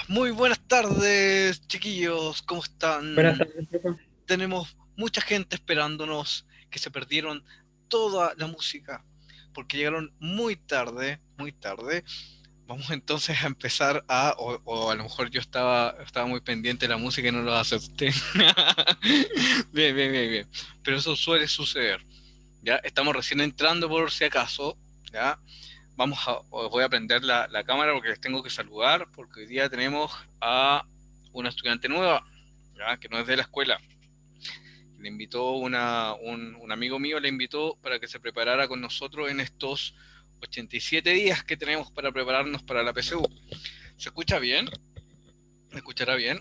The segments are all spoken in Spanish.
Muy buenas tardes, chiquillos, ¿cómo Buenas están? tardes, profe. Tenemos mucha gente esperándonos que se perdieron toda la música porque llegaron muy tarde, muy tarde. Vamos entonces a empezar o a lo mejor yo estaba muy pendiente de la música y no lo acepté. Bien, bien, bien, bien. Pero eso suele suceder. Ya estamos recién entrando por si acaso, ya. Os voy a prender la cámara porque les tengo que saludar, porque hoy día tenemos a una estudiante nueva, ¿ya? Que no es de la escuela. Le invitó un amigo mío, le invitó para que se preparara con nosotros en estos 87 días que tenemos para prepararnos para la PSU. ¿Se escucha bien? ¿Me escuchará bien?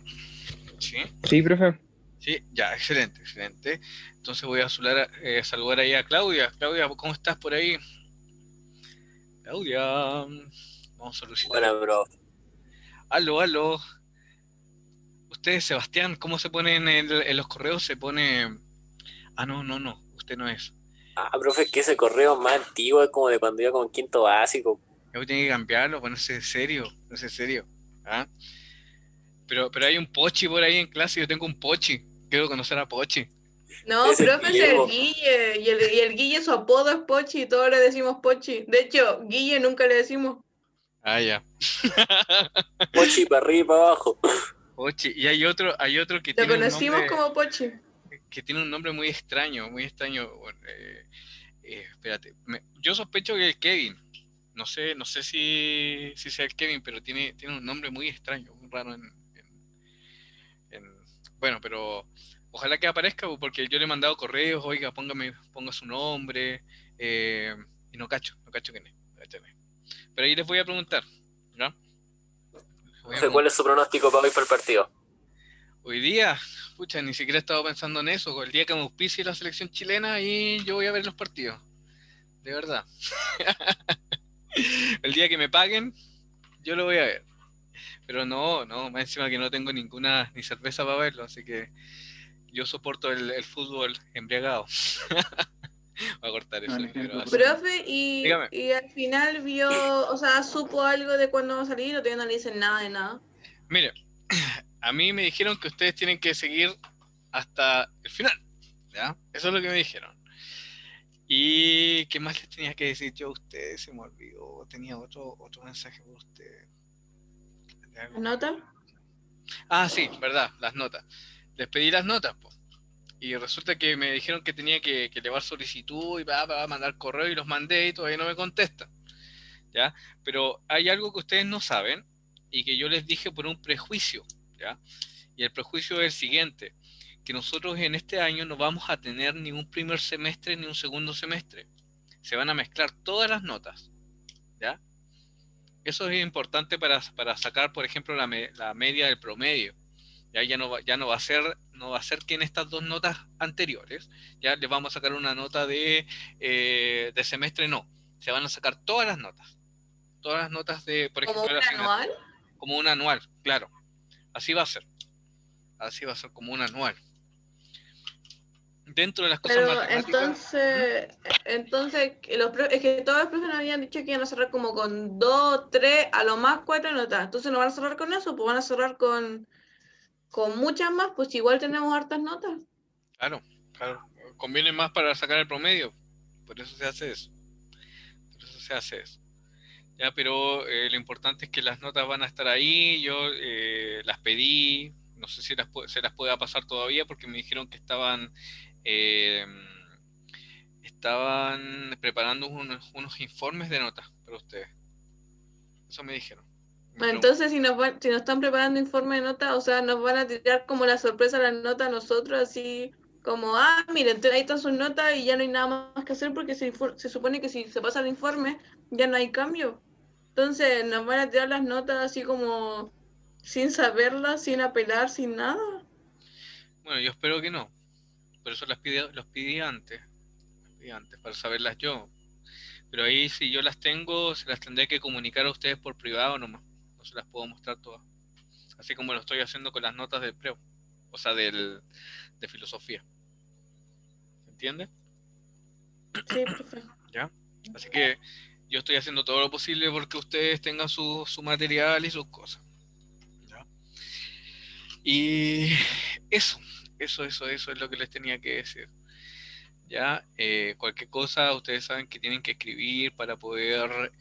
Sí. Sí, profe. Sí, ya, excelente, excelente. Entonces voy a saludar ahí a Claudia. Claudia, ¿cómo estás por ahí? Claudia, vamos a solicitar. Bueno, bro. Aló, aló. Usted, Sebastián, ¿cómo se pone en los correos? Se pone... Ah, no, no, no, usted no es. Profe, es que ese correo es más antiguo, es como de cuando iba como en quinto básico. Yo tiene que cambiarlo, ponerse serio. ¿Ah? Pero hay un Pochi por ahí en clase, yo tengo un Pochi. Quiero conocer a Pochi. No, Ese es profe, ese es el Guillermo. Guille, y el Guille su apodo es Pochi, y todos le decimos Pochi. De hecho, Guille nunca le decimos. Ah, ya. Pochi para arriba y para abajo. Pochi. Y hay otro Lo conocimos como Pochi. que tiene un nombre muy extraño, muy extraño. Espérate, yo sospecho que es Kevin. No sé si sea el Kevin, pero tiene un nombre muy extraño, muy raro en- bueno, pero ojalá que aparezca, porque yo le he mandado correos, oiga, ponga su nombre, eh, y no cacho quién es, no cacho quién es. Pero ahí les voy a preguntar, ¿ya? Les voy a Profe, ¿cuál es preguntar. su pronóstico para hoy para el partido? Hoy día, pucha, ni siquiera he estado pensando en eso, el día que me auspicie la selección chilena y yo voy a ver los partidos, de verdad. El día que me paguen, yo lo voy a ver. Pero no, no, más encima que no tengo ninguna ni cerveza para verlo, así que yo soporto el fútbol embriagado. Voy a cortar eso, pero así. Profe, y, Dígame. y al final vio, o sea, supo algo de cuándo va a salir, o todavía no le dicen nada de nada. Mire, a mí me dijeron que ustedes tienen que seguir hasta el final, ¿ya? Eso es lo que me dijeron. ¿Y qué más les tenía que decir yo a ustedes? Se me olvidó. Tenía otro mensaje para ustedes. De algo que... ¿Nota? Ah, sí, verdad, las notas. Les pedí las notas, po. Y resulta que me dijeron que tenía que llevar solicitud y va a mandar correo y los mandé y todavía no me contestan, ¿ya? Pero hay algo que ustedes no saben y que yo les dije por un prejuicio, ¿ya? Y el prejuicio es el siguiente, que nosotros en este año no vamos a tener ni un primer semestre ni un segundo semestre. Se van a mezclar todas las notas, ¿ya? Eso es importante para sacar, por ejemplo, la media del promedio. Ya no va a ser que en estas dos notas anteriores, ya le vamos a sacar una nota de semestre, no. Se van a sacar todas las notas de, por ¿Como ejemplo, de la un asignatura, anual? como un anual, claro. Así va a ser, así va a ser como un anual. Dentro de las cosas Pero matemáticas, ¿Mm? entonces, es que todos los profes nos habían dicho que iban a cerrar como con dos, tres, a lo más cuatro notas. Entonces no van a cerrar con eso, pues van a cerrar con muchas más, pues igual tenemos hartas notas. Claro, claro, conviene más para sacar el promedio, por eso se hace eso, por eso se hace eso. Ya, pero lo importante es que las notas van a estar ahí, yo las pedí, no sé si se las pueda pasar todavía porque me dijeron que eh, estaban preparando unos informes de notas para ustedes. Eso me dijeron. Me Entonces, si nos están preparando informe de notas, o sea, nos van a tirar como la sorpresa las notas a nosotros, así como, miren, ahí están sus notas y ya no hay nada más que hacer porque se supone que si se pasa el informe, ya no hay cambio. Entonces, nos van a tirar las notas así como sin saberlas, sin apelar, sin nada. bueno, yo espero que no, por eso los pedí antes para saberlas yo. Pero ahí si yo las tengo, se las tendré que comunicar a ustedes por privado nomás. No se las puedo mostrar todas. Así como lo estoy haciendo con las notas del preo. O sea, de filosofía. ¿Se entiende? Sí, profe. ¿ya? Así que yo estoy haciendo todo lo posible porque ustedes tengan su material y sus cosas, ¿ya? Y eso, eso es lo que les tenía que decir. Ya, cualquier cosa, ustedes saben que tienen que escribir para poder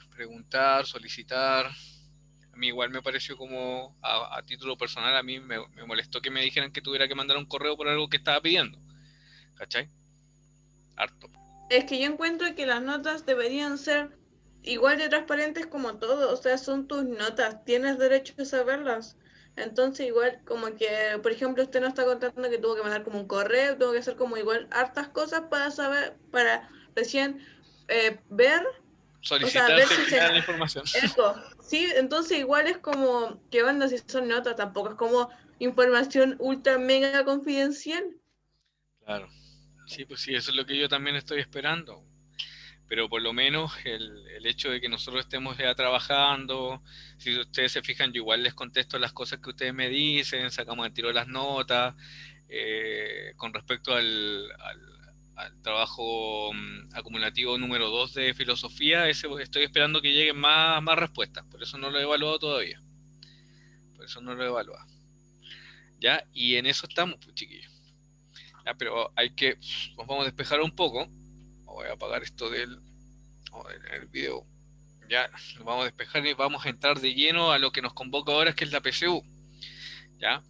preguntar, solicitar. A mí igual me pareció como, a título personal, a mí me molestó que me dijeran que tuviera que mandar un correo por algo que estaba pidiendo. ¿Cachai? Harto. Es que yo encuentro que las notas deberían ser igual de transparentes como todo, o sea, son tus notas, tienes derecho a saberlas. Entonces, igual, como que, por ejemplo, usted nos está contando que tuvo que mandar como un correo, tuvo que hacer como igual hartas cosas para saber, para recién ver, o sea, ver Solicitarse si que se... da la información. Eco, sí, entonces igual es como, ¿qué onda si son notas? Tampoco es como información ultra mega confidencial. Claro. Sí, pues sí, eso es lo que yo también estoy esperando. Pero por lo menos el hecho de que nosotros estemos ya trabajando, si ustedes se fijan, yo igual les contesto las cosas que ustedes me dicen, sacamos al tiro las notas, con respecto al trabajo acumulativo número 2 de filosofía, ese estoy esperando que lleguen más respuestas, por eso no lo he evaluado todavía, por eso no lo he evaluado. ¿Ya? Y en eso estamos, pues chiquillos. Ya, pero nos vamos a despejar un poco. Voy a apagar esto el video. Ya nos vamos a despejar y vamos a entrar de lleno a lo que nos convoca ahora, que es la PSU. ¿Ya?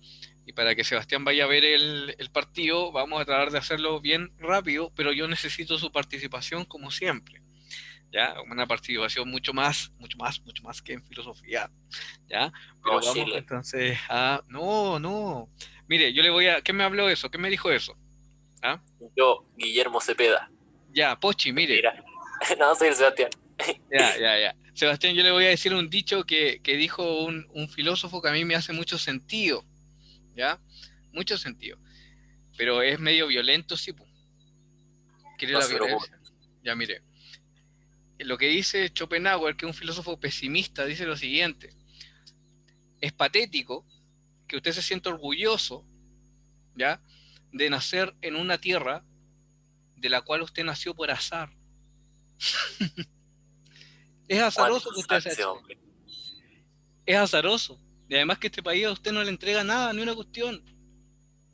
Y para que Sebastián vaya a ver el partido, vamos a tratar de hacerlo bien rápido, pero yo necesito su participación como siempre. ¿Ya? Una participación mucho más que en filosofía. ¿Ya? Pero No, vamos Chile. entonces a... No, no. Mire, yo le voy a... ¿Qué me habló eso? ¿Qué me dijo eso? ¿Ah? Yo, Guillermo Cepeda. Ya, Pochi, mire. Mentira. No, soy el Sebastián. Ya. Sebastián, yo le voy a decir un dicho que dijo un filósofo que a mí me hace mucho sentido, ¿ya? Mucho sentido. Pero es medio violento, sí, po. ¿Quiere No la se preocupe. violencia? Ya, mire. Lo que dice Schopenhauer, que es un filósofo pesimista, dice lo siguiente. Es patético que usted se sienta orgulloso, ¿ya? De nacer en una tierra de la cual usted nació por azar. Es azaroso ¿Cuánto que usted sabe sea ese chileno. hombre? Es azaroso. Y además que este país a usted no le entrega nada, ni una cuestión.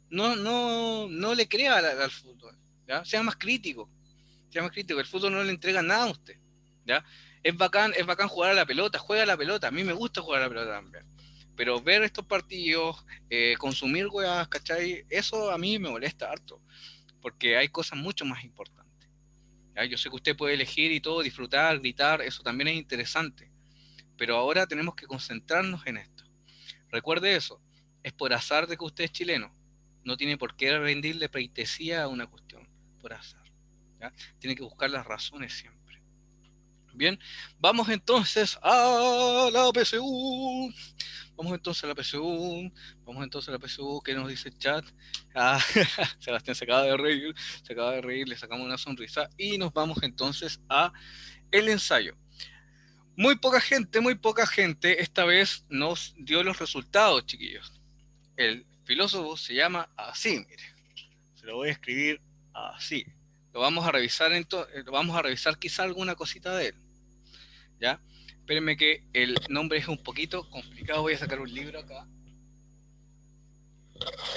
No le crea al fútbol, ¿ya? Sea más crítico, el fútbol no le entrega nada a usted, ¿ya? Es bacán jugar a la pelota, juega a la pelota, a mí me gusta jugar a la pelota también, pero ver estos partidos, consumir weas, ¿cachai? Eso a mí me molesta harto, porque hay cosas mucho más importantes, ¿ya? Yo sé que usted puede elegir y todo, disfrutar, gritar, eso también es interesante, pero ahora tenemos que concentrarnos en esto. Recuerde eso, es por azar de que usted es chileno. No tiene por qué rendirle pleitesía a una cuestión, por azar. ¿Ya? Tiene que buscar las razones siempre. Bien, vamos entonces a la PSU. Vamos entonces a la PSU. Vamos entonces a la PSU. ¿Qué nos dice el chat? Ah, Sebastián se acaba de reír, le sacamos una sonrisa y nos vamos entonces a el ensayo. Muy poca gente esta vez nos dio los resultados, chiquillos. El filósofo se llama así, mire. Se lo voy a escribir así. Lo vamos a revisar vamos a revisar quizá alguna cosita de él. ¿Ya? Espérenme que el nombre es un poquito complicado. Voy a sacar un libro acá.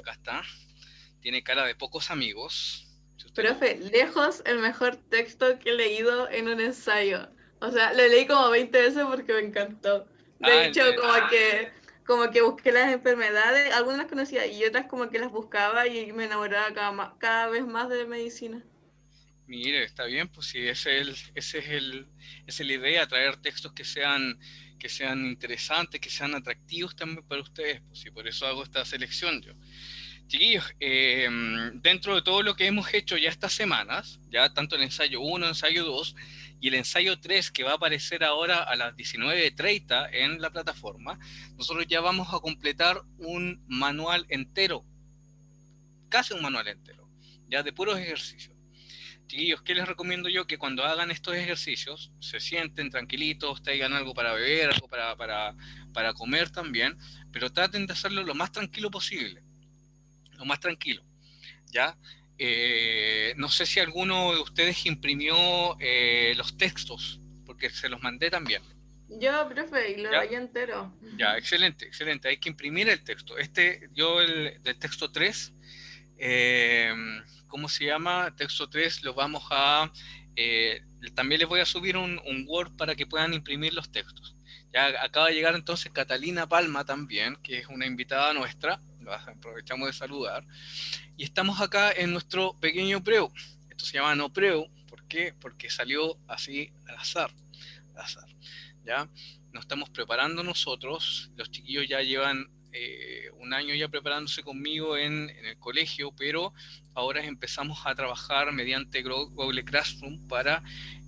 Acá está. Tiene cara de pocos amigos. Si usted lo... Profe, lejos el mejor texto que he leído en un ensayo. O sea, lo leí como 20 veces porque me encantó. De Ah, hecho, como que busqué las enfermedades, algunas las conocía y otras como que las buscaba y me enamoraba cada vez más de medicina. mire, está bien, pues sí, esa es la idea, traer textos que sean interesantes, que sean atractivos también para ustedes, pues, y por eso hago esta selección yo. Chiquillos, dentro de todo lo que hemos hecho ya estas semanas, ya tanto el ensayo 1, ensayo 2 y el ensayo 3 que va a aparecer ahora a las 19:30 en la plataforma, nosotros ya vamos a completar un manual entero, casi un manual entero, ya de puros ejercicios. Chiquillos, ¿qué les recomiendo yo? Que cuando hagan estos ejercicios se sienten tranquilitos, traigan algo para beber, algo para comer también, pero traten de hacerlo lo más tranquilo posible, lo más tranquilo, ¿ya? No sé si alguno de ustedes imprimió los textos, porque se los mandé también. Yo, profe, y lo ¿Ya? rayé entero. Ya, excelente, excelente. Hay que imprimir el texto. Del texto 3, eh, ¿cómo se llama? Texto 3 lo vamos a... también les voy a subir un Word para que puedan imprimir los textos. Ya acaba de llegar entonces Catalina Palma también, que es una invitada nuestra. Aprovechamos de saludar. Y estamos acá en nuestro pequeño preu. Esto se llama no preu. ¿Por qué? Porque salió así al azar. Al azar. ¿Ya? Nos estamos preparando nosotros. Los chiquillos ya llevan un año ya preparándose conmigo en el colegio, pero ahora empezamos a trabajar mediante Google Classroom para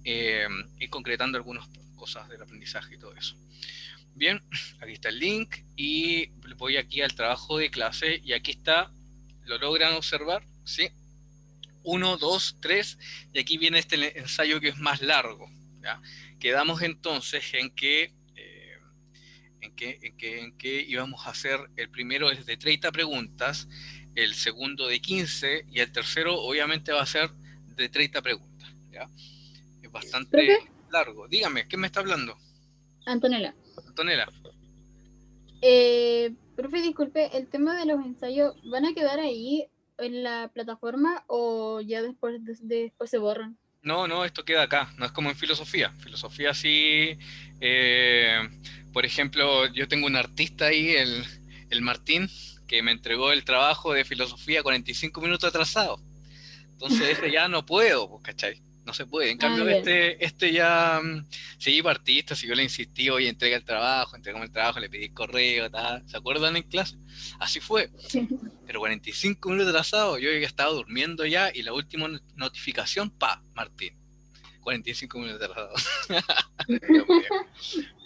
ir concretando algunas cosas del aprendizaje y todo eso. Bien, aquí está el link y voy aquí al trabajo de clase y aquí está, ¿lo logran observar? ¿Sí? 1, 2, 3 y aquí viene este ensayo que es más largo. ¿Ya? Quedamos entonces en que íbamos a hacer, el primero es de 30 preguntas, el segundo de 15 y el tercero obviamente va a ser de 30 preguntas. ¿Ya? Es bastante Profe, largo. Dígame, ¿qué me está hablando? Antonella. Antonella. Profe, disculpe, ¿el tema de los ensayos van a quedar ahí en la plataforma o ya después se borran? No, no, esto queda acá, no es como en filosofía. Filosofía sí, eh, por ejemplo, yo tengo un artista ahí, el Martín, que me entregó el trabajo de filosofía 45 minutos atrasado. Entonces ese ya no puedo, pues, ¿cachai? No se puede. En Ah, cambio, ya. este ya seguí para artista, si yo le insistí, oye, entrega el trabajo, entregamos el trabajo, le pedí correo, tal. ¿Se acuerdan en clase? Así fue. Pero 45 minutos atrasado, yo ya estaba durmiendo ya y la última notificación, pa, Martín. 45 minutos atrasado.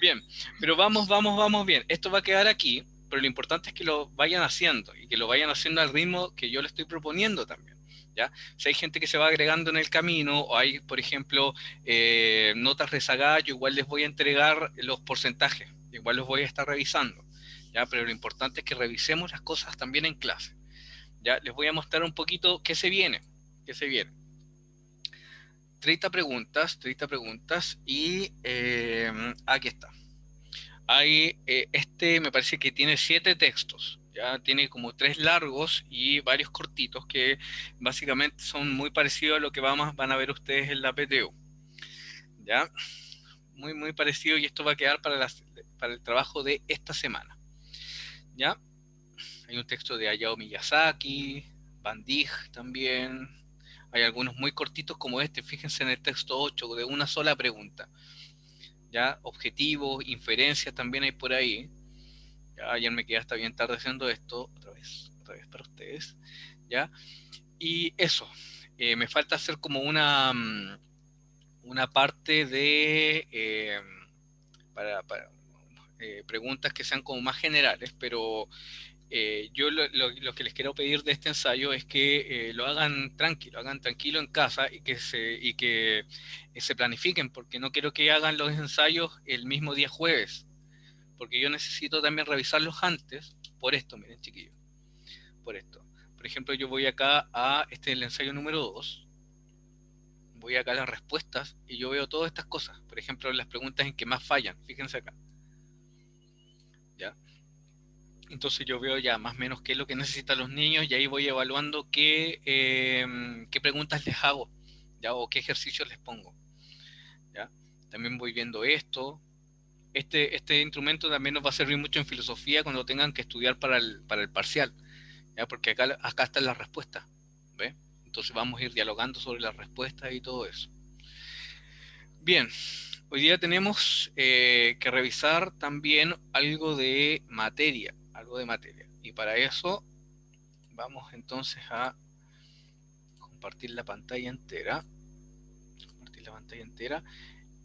Bien, pero vamos bien. Esto va a quedar aquí, pero lo importante es que lo vayan haciendo y que lo vayan haciendo al ritmo que yo le estoy proponiendo también. ¿Ya? Si hay gente que se va agregando en el camino o hay, por ejemplo, notas rezagadas, yo igual les voy a entregar los porcentajes, igual los voy a estar revisando. ¿Ya? Pero lo importante es que revisemos las cosas también en clase. ¿Ya? Les voy a mostrar un poquito qué se viene. ¿Qué se viene? 30 preguntas y aquí está. Hay, me parece que tiene 7 textos, ya tiene como 3 largos y varios cortitos que básicamente son muy parecidos a lo que van a ver ustedes en la PTU. ¿Ya? Muy, muy parecido y esto va a quedar para el trabajo de esta semana. ¿Ya? Hay un texto de Hayao Miyazaki, Van Dijk también. Hay algunos muy cortitos como este, fíjense en el texto 8, de una sola pregunta. ¿Ya? Objetivos, inferencias también hay por ahí. Ya, ayer me quedé hasta bien tarde haciendo esto, otra vez para ustedes. ¿Ya? Y eso, me falta hacer como una parte de para preguntas que sean como más generales, pero yo lo que les quiero pedir de este ensayo es que lo hagan tranquilo en casa y que se planifiquen, porque no quiero que hagan los ensayos el mismo día jueves, porque yo necesito también revisarlos antes, por esto, miren chiquillos, por esto. Por ejemplo, yo voy acá el ensayo número 2, voy acá a las respuestas y yo veo todas estas cosas, por ejemplo, las preguntas en que más fallan, fíjense acá, ¿ya? Entonces yo veo ya más o menos qué es lo que necesitan los niños y ahí voy evaluando qué preguntas les hago, ¿ya? O qué ejercicios les pongo, ¿ya? También voy viendo esto. Este instrumento también nos va a servir mucho en filosofía cuando tengan que estudiar para el parcial, ¿ya? Porque acá están las respuestas, ¿ve? Entonces vamos a ir dialogando sobre las respuestas y todo eso. Bien, hoy día tenemos que revisar también algo de materia. Y para eso vamos entonces a compartir la pantalla entera.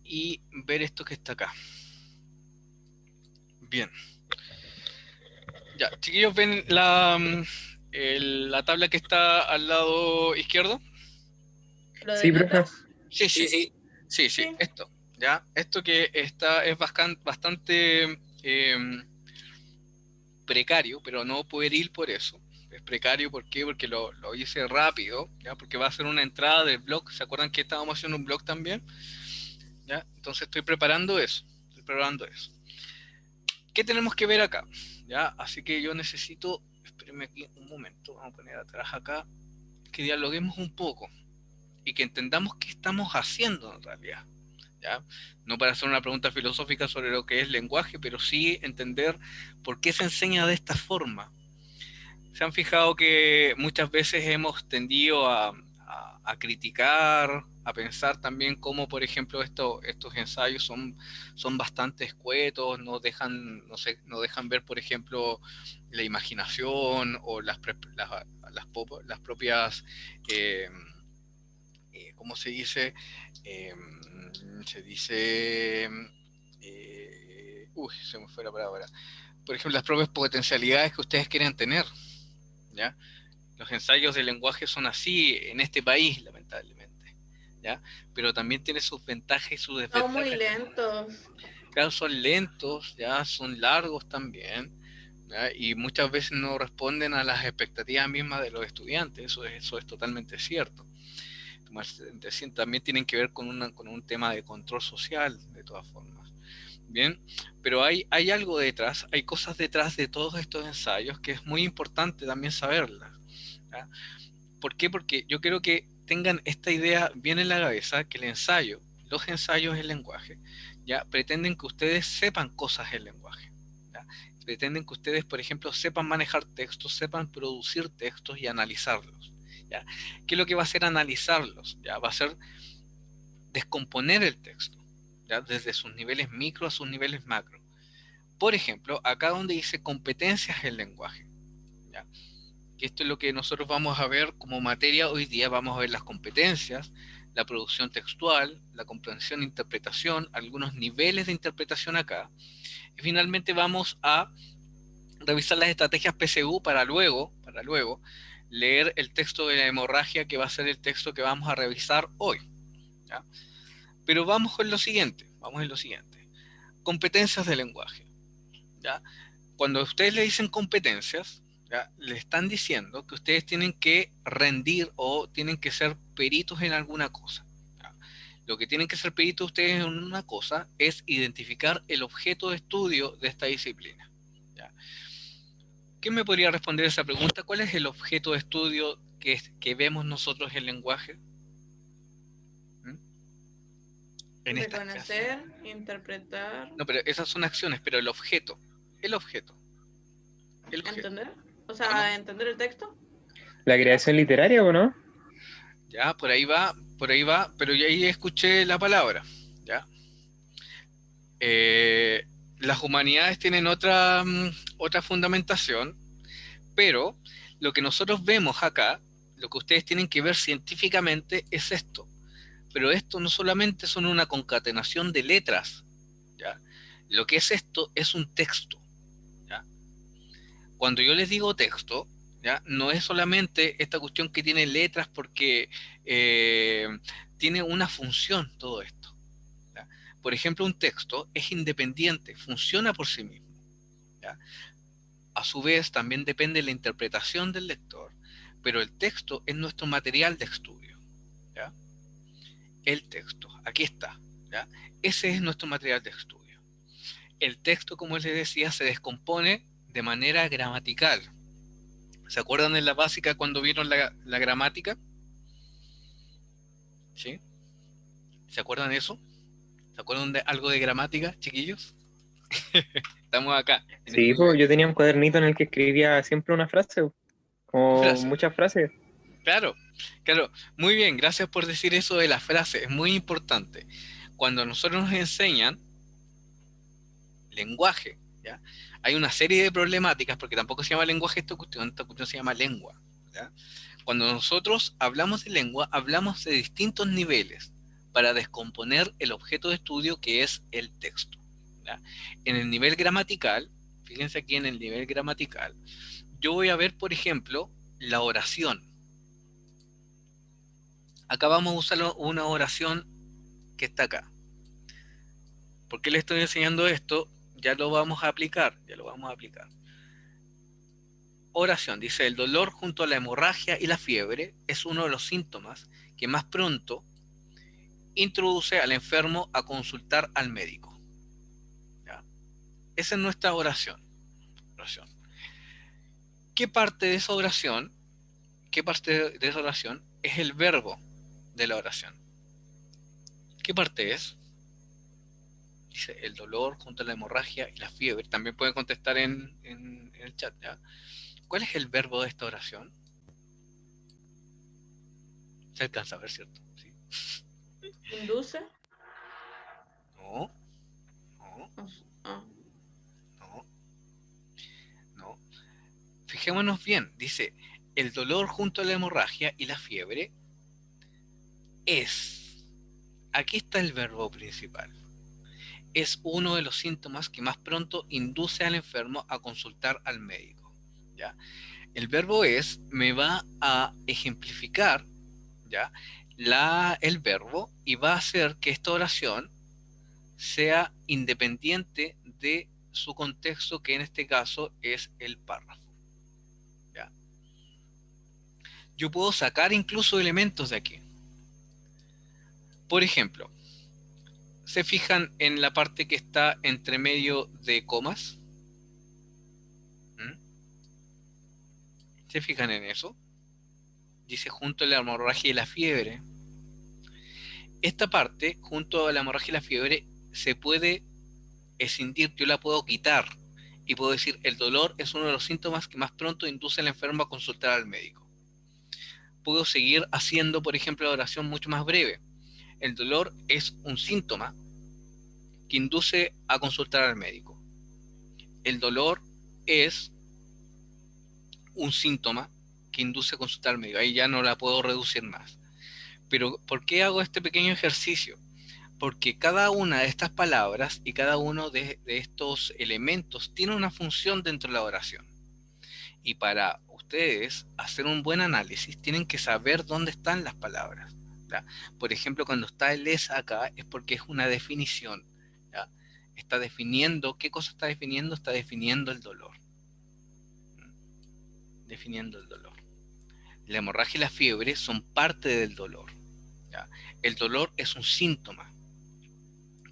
Y ver esto que está acá. Bien. Ya, chiquillos, ¿ven la tabla que está al lado izquierdo? ¿Lo de Sí, profe. notas? Sí, esto. ¿Ya? Esto que es bastante precario, pero no pueril por eso. es precario. ¿Por qué? Porque lo hice rápido, ¿ya? Porque va a ser una entrada del blog. ¿Se acuerdan que estábamos haciendo un blog también? ¿Ya? Entonces estoy preparando eso. ¿Qué tenemos que ver acá? ¿Ya? Así que yo necesito, espérenme aquí un momento, vamos a poner atrás acá, que dialoguemos un poco y que entendamos qué estamos haciendo en realidad. ¿Ya? No para hacer una pregunta filosófica sobre lo que es lenguaje, pero sí entender por qué se enseña de esta forma. ¿Se han fijado que muchas veces hemos tendido a criticar, a pensar también cómo, por ejemplo, estos ensayos son bastante escuetos, no dejan ver, por ejemplo, la imaginación o las propias, eh, ¿cómo se dice? Eh, Se dice... se me fue la palabra. Por ejemplo, las propias potencialidades que ustedes quieren tener, ¿ya? Los ensayos de lenguaje son así en este país, lamentablemente, ¿ya? Pero también tiene sus ventajas y sus Son muy desventajas. lentos. Claro, son lentos, ¿ya? Son largos también, ¿ya? Y muchas veces no responden a las expectativas mismas de los estudiantes, eso es totalmente cierto. También tienen que ver con un tema de control social, de todas formas. Bien, pero hay algo detrás, hay cosas detrás de todos estos ensayos que es muy importante también saberlas, ¿ya? ¿Por qué? Porque yo quiero que tengan esta idea bien en la cabeza, que los ensayos en lenguaje, ya pretenden que ustedes sepan cosas en lenguaje, ¿ya? Pretenden que ustedes, por ejemplo, sepan manejar textos, sepan producir textos y analizarlos, ¿ya? ¿Qué es lo que va a hacer analizarlos? ¿Ya? Va a ser descomponer el texto, ¿ya? Desde sus niveles micro a sus niveles macro. Por ejemplo, acá donde dice competencias en lenguaje, ¿ya? Que esto es lo que nosotros vamos a ver como materia hoy día. Vamos a ver las competencias, la producción textual, la comprensión e interpretación, algunos niveles de interpretación acá. Y finalmente vamos a revisar las estrategias PSU para luego leer el texto de la hemorragia, que va a ser el texto que vamos a revisar hoy, ¿ya? Pero vamos en lo siguiente. Competencias de lenguaje, ¿ya? Cuando ustedes le dicen competencias, ¿ya? Le están diciendo que ustedes tienen que rendir o tienen que ser peritos en alguna cosa, ¿ya? Lo que tienen que ser peritos ustedes en una cosa es identificar el objeto de estudio de esta disciplina, ¿ya? ¿Quién me podría responder esa pregunta? ¿Cuál es el objeto de estudio que vemos nosotros en lenguaje? ¿Mm? En estas clases. Reconocer, interpretar, No, pero esas son acciones, pero el objeto, el objeto. entender. O No, no. sea, entender el texto. ¿La Ya, creación literaria o no? ya, por ahí va, pero ya ahí escuché la palabra, ¿ya? Las humanidades tienen otra fundamentación, pero lo que nosotros vemos acá, lo que ustedes tienen que ver científicamente es esto. Pero esto no solamente son una concatenación de letras, ¿ya? Lo que es esto es un texto, ¿ya? Cuando yo les digo texto, ¿ya? No es solamente esta cuestión que tiene letras porque eh, tiene una función todo esto, ¿ya? Por ejemplo, un texto es independiente, funciona por sí mismo, ¿ya? A su vez, también depende de la interpretación del lector, pero el texto es nuestro material de estudio, ¿ya? El texto, aquí está, ¿ya? Ese es nuestro material de estudio. El texto, como les decía, se descompone de manera gramatical. ¿Se acuerdan en la básica cuando vieron la gramática? ¿Sí? ¿Se acuerdan de eso? ¿Se acuerdan de algo de gramática, chiquillos? Estamos acá, en Sí, estudio. pues yo tenía un cuadernito en el que escribía siempre una frase, como Frase. muchas frases. Claro, claro. Muy bien, gracias por decir eso de la frase. Es muy importante. Cuando nosotros nos enseñan lenguaje, ¿ya? Hay una serie de problemáticas, porque tampoco se llama lenguaje esta cuestión se llama lengua, ¿ya? Cuando nosotros hablamos de lengua, hablamos de distintos niveles para descomponer el objeto de estudio que es el texto, ¿ya? En el nivel gramatical, fíjense aquí en el nivel gramatical, yo voy a ver, por ejemplo, la oración. Acá vamos a usar una oración que está acá. ¿Por qué le estoy enseñando esto? Ya lo vamos a aplicar. oración. Dice, el dolor junto a la hemorragia y la fiebre es uno de los síntomas que más pronto introduce al enfermo a consultar al médico. ¿Ya? Esa es nuestra oración. ¿Qué parte de esa oración? ¿Qué parte de esa oración es el verbo de la oración? ¿Qué parte es? Dice, el dolor junto a la hemorragia y la fiebre. También pueden contestar en el chat, ¿ya? ¿Cuál es el verbo de esta oración? Se alcanza a ver, ¿cierto? Sí. ¿Induce? No, no, Ah. no, no. Fijémonos bien. Dice, el dolor junto a la hemorragia y la fiebre es. Aquí está el verbo principal. Es uno de los síntomas que más pronto induce al enfermo a consultar al médico. ¿Ya? El verbo es me va a ejemplificar, ¿ya? El verbo, y va a hacer que esta oración sea independiente de su contexto, que en este caso es el párrafo. ¿Ya? Yo puedo sacar incluso elementos de aquí. Por ejemplo, ¿se fijan en la parte que está entre medio de comas? ¿Mm? ¿Se fijan en eso? Dice junto a la hemorragia y la fiebre. Esta parte, junto a la hemorragia y la fiebre, se puede escindir, yo la puedo quitar y puedo decir, el dolor es uno de los síntomas que más pronto induce al enfermo a consultar al médico. Puedo seguir haciendo, por ejemplo, la oración mucho más breve. El dolor es un síntoma que induce a consultar al médico. El dolor es un síntoma que induce a consultar al médico. Ahí ya no la puedo reducir más. Pero ¿por qué hago este pequeño ejercicio? Porque cada una de estas palabras y cada uno de estos elementos tiene una función dentro de la oración. Y para ustedes hacer un buen análisis tienen que saber dónde están las palabras. ¿Ya? Por ejemplo, cuando está el es acá es porque es una definición. ¿Ya? Está definiendo, ¿qué cosa está definiendo? Está definiendo el dolor. Definiendo el dolor. La hemorragia y la fiebre son parte del dolor. ¿Ya? El dolor es un síntoma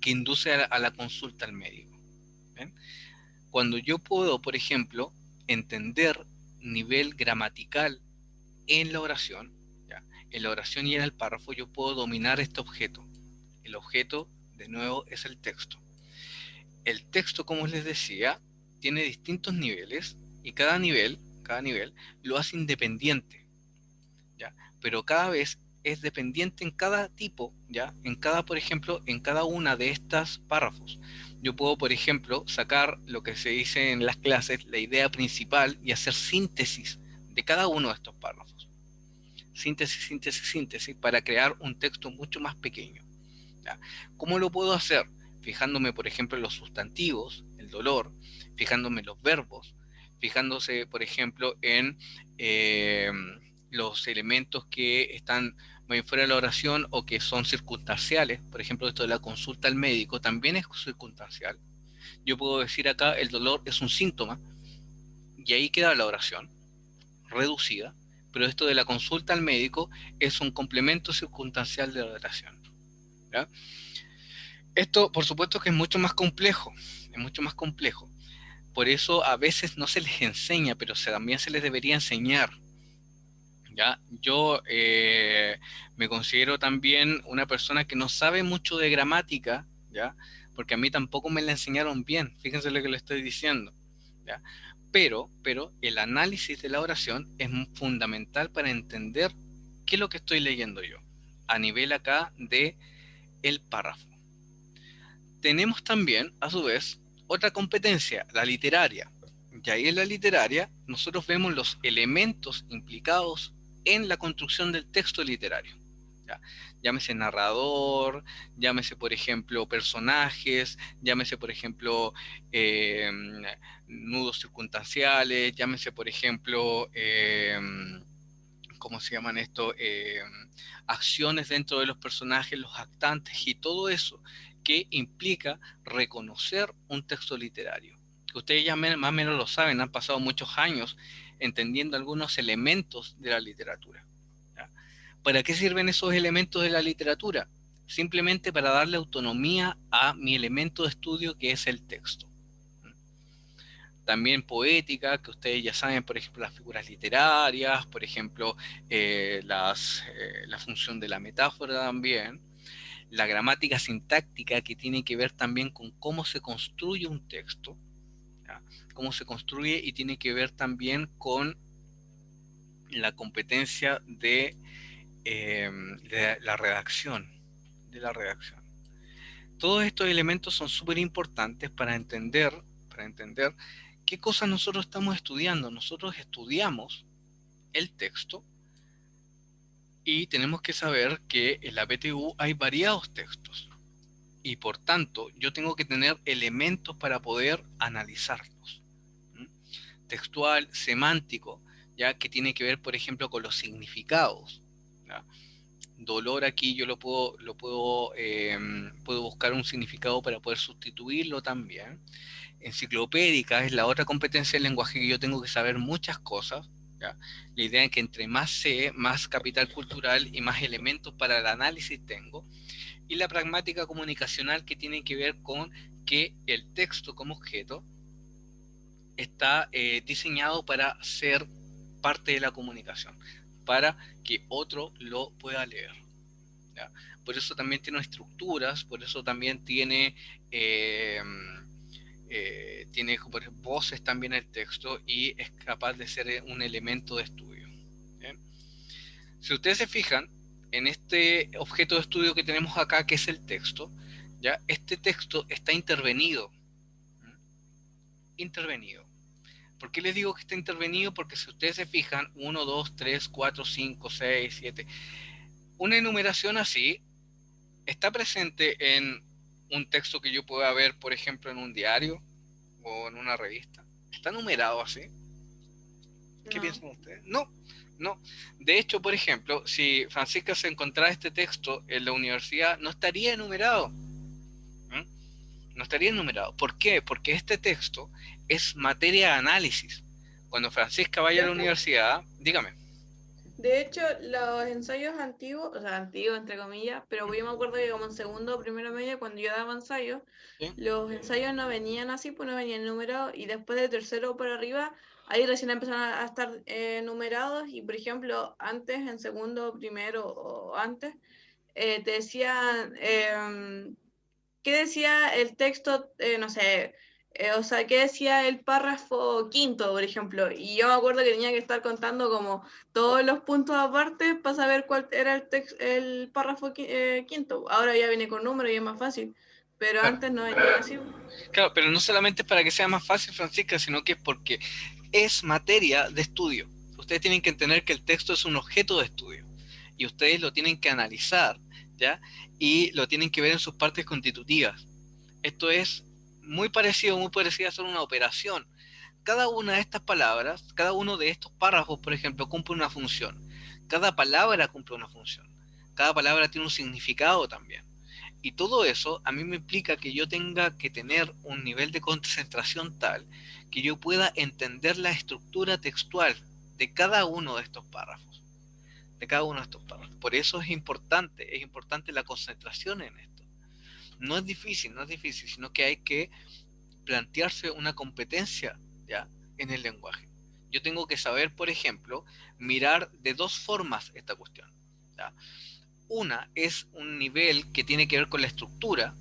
que induce a la consulta al médico. ¿Ven? Cuando yo puedo, por ejemplo, entender nivel gramatical en la oración, ¿ya? En la oración y en el párrafo, yo puedo dominar este objeto. El objeto, de nuevo, es el texto. El texto, como les decía, tiene distintos niveles y cada nivel lo hace independiente, ¿ya? Pero cada vez es dependiente en cada tipo, ¿ya? En cada, por ejemplo, en cada una de estas párrafos. Yo puedo, por ejemplo, sacar lo que se dice en las clases, la idea principal, y hacer síntesis de cada uno de estos párrafos. Síntesis, para crear un texto mucho más pequeño. ¿Ya? ¿Cómo lo puedo hacer? Fijándome, por ejemplo, en los sustantivos, el dolor, fijándome en los verbos, fijándose, por ejemplo, en los elementos que están muy fuera de la oración o que son circunstanciales. Por ejemplo, esto de la consulta al médico también es circunstancial. Yo puedo decir acá, el dolor es un síntoma, y ahí queda la oración, reducida, pero esto de la consulta al médico es un complemento circunstancial de la oración. ¿Ya? Esto, por supuesto, que es mucho más complejo, es mucho más complejo. Por eso a veces no se les enseña, pero también se les debería enseñar. ¿Ya? Yo me considero también una persona que no sabe mucho de gramática, ¿ya? Porque a mí tampoco me la enseñaron bien, fíjense lo que le estoy diciendo, ¿ya? Pero el análisis de la oración es fundamental para entender qué es lo que estoy leyendo yo, a nivel acá de el párrafo. Tenemos también, a su vez, otra competencia, la literaria. Y ahí en la literaria nosotros vemos los elementos implicados en la construcción del texto literario. ¿Ya? Llámese narrador, llámese, por ejemplo, personajes, llámese, por ejemplo, nudos circunstanciales, llámese, por ejemplo, ¿cómo se llaman esto? Acciones dentro de los personajes, los actantes y todo eso que implica reconocer un texto literario. Ustedes ya más o menos lo saben, han pasado muchos años entendiendo algunos elementos de la literatura. ¿Ya? ¿Para qué sirven esos elementos de la literatura? Simplemente para darle autonomía a mi elemento de estudio, que es el texto. También poética, que ustedes ya saben, por ejemplo, las figuras literarias, por ejemplo, la función de la metáfora también, la gramática sintáctica, que tiene que ver también con cómo se construye un texto, ¿ya? Cómo se construye, y tiene que ver también con la competencia de la redacción, Todos estos elementos son súper importantes para entender qué cosas nosotros estamos estudiando. Nosotros estudiamos el texto y tenemos que saber que en la PTU hay variados textos y por tanto yo tengo que tener elementos para poder analizarlos. Textual, semántico, ya que tiene que ver, por ejemplo, con los significados, ¿ya? Dolor, aquí yo puedo buscar un significado para poder sustituirlo también. Enciclopédica es la otra competencia del lenguaje, que yo tengo que saber muchas cosas, ¿ya? La idea es que entre más sé, más capital cultural y más elementos para el análisis tengo. Y la pragmática comunicacional, que tiene que ver con que el texto como objeto está diseñado para ser parte de la comunicación, para que otro lo pueda leer, ¿ya? Por eso también tiene estructuras, por eso también tiene voces también el texto, y es capaz de ser un elemento de estudio. ¿Bien? Si ustedes se fijan en este objeto de estudio que tenemos acá, que es el texto, ¿ya? Este texto está intervenido. ¿Por qué les digo que está intervenido? Porque si ustedes se fijan, 1, 2, 3, 4, 5, 6, 7, una enumeración así está presente en un texto que yo pueda ver, por ejemplo, en un diario o en una revista. ¿Está numerado así? ¿Qué piensan ustedes? No. De hecho, por ejemplo, si Francisca se encontrara este texto en la universidad, no estaría enumerado. No estaría enumerado. ¿Por qué? Porque este texto es materia de análisis. Cuando Francisca vaya a la universidad, dígame. De hecho, los ensayos antiguos, o sea, antiguos entre comillas, pero yo me acuerdo que como en segundo o primero medio, cuando yo daba ensayos, ¿Sí? los ensayos no venían así, pues no venían numerados, y después de tercero por arriba, ahí recién empezaron a estar numerados, y por ejemplo, antes, en segundo, primero o antes, te decían, ¿qué decía el texto? No sé, o sea, ¿qué decía el párrafo quinto, por ejemplo? Y yo me acuerdo que tenía que estar contando como todos los puntos aparte para saber cuál era el párrafo quinto. Ahora ya viene con número y es más fácil, pero Claro. antes no venía así. Claro, pero no solamente es para que sea más fácil, Francisca, sino que es porque es materia de estudio. Ustedes tienen que entender que el texto es un objeto de estudio y ustedes lo tienen que analizar, ¿ya? Y lo tienen que ver en sus partes constitutivas. Esto es muy parecido a hacer una operación. Cada una de estas palabras, cada uno de estos párrafos, por ejemplo, cumple una función. Cada palabra cumple una función. Cada palabra tiene un significado también. Y todo eso a mí me implica que yo tenga que tener un nivel de concentración tal que yo pueda entender la estructura textual de cada uno de estos párrafos. Por eso es importante la concentración en esto. No es difícil, sino que hay que plantearse una competencia, ¿ya?, en el lenguaje. Yo tengo que saber, por ejemplo, mirar de dos formas esta cuestión, ¿ya? Una es un nivel que tiene que ver con la estructura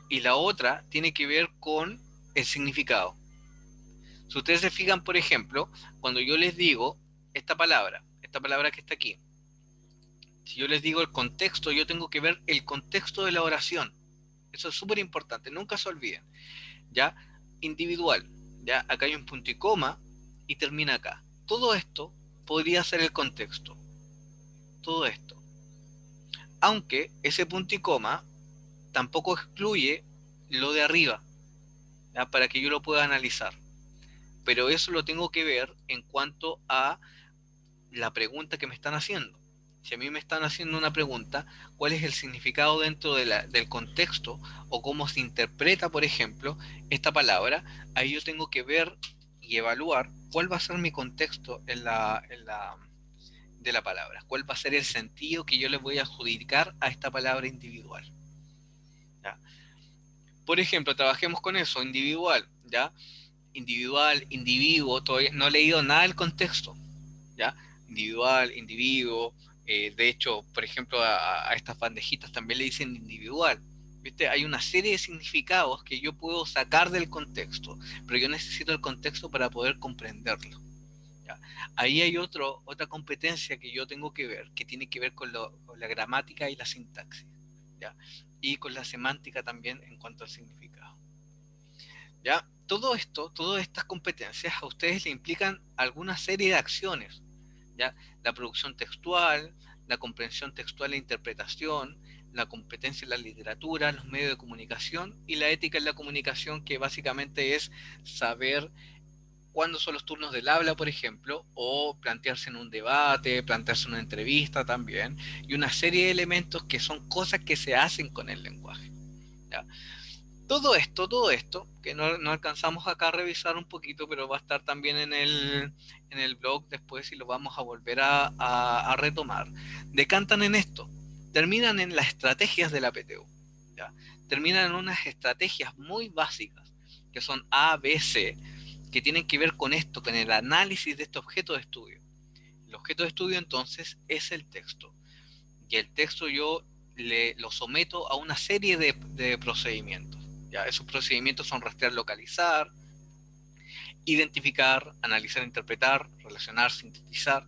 y la otra tiene que ver con el significado. Si ustedes se fijan, por ejemplo, cuando yo les digo esta palabra que está aquí, si yo les digo el contexto, yo tengo que ver el contexto de la oración. Eso es súper importante, nunca se olviden. ¿Ya? Individual, ¿ya? Acá hay un punto y coma y termina acá. Todo esto podría ser el contexto. Todo esto. Aunque ese punto y coma tampoco excluye lo de arriba, ¿ya?, para que yo lo pueda analizar. Pero eso lo tengo que ver en cuanto a la pregunta que me están haciendo. Si a mí me están haciendo una pregunta, ¿cuál es el significado dentro del contexto o cómo se interpreta, por ejemplo, esta palabra? Ahí yo tengo que ver y evaluar cuál va a ser mi contexto de la palabra, cuál va a ser el sentido que yo le voy a adjudicar a esta palabra individual. ¿Ya? Por ejemplo, trabajemos con eso, individual, ¿ya? Individual, individuo, todavía no he leído nada del contexto, ¿ya? Individual, individuo, de hecho, por ejemplo, a estas bandejitas también le dicen individual, ¿viste? Hay una serie de significados que yo puedo sacar del contexto, pero yo necesito el contexto para poder comprenderlo, ¿ya? Ahí hay otra competencia que yo tengo que ver, que tiene que ver con la gramática y la sintaxis, ¿ya? Y con la semántica también en cuanto al significado. ¿Ya? Todo esto, todas estas competencias a ustedes le implican alguna serie de acciones, ¿ya? La producción textual, la comprensión textual e interpretación, la competencia en la literatura, los medios de comunicación y la ética en la comunicación, que básicamente es saber cuándo son los turnos del habla, por ejemplo, o plantearse en un debate, plantearse en una entrevista también, y una serie de elementos que son cosas que se hacen con el lenguaje, ¿ya? Todo esto, que no alcanzamos acá a revisar un poquito, pero va a estar también en el blog después y lo vamos a volver a retomar, decantan en esto, terminan en las estrategias de la PTU, ¿ya? Terminan en unas estrategias muy básicas, que son A, B, C, que tienen que ver con esto, con el análisis de este objeto de estudio. El objeto de estudio entonces es el texto, y el texto yo lo someto a una serie de procedimientos. ¿Ya? Esos procedimientos son rastrear, localizar, identificar, analizar, interpretar, relacionar, sintetizar,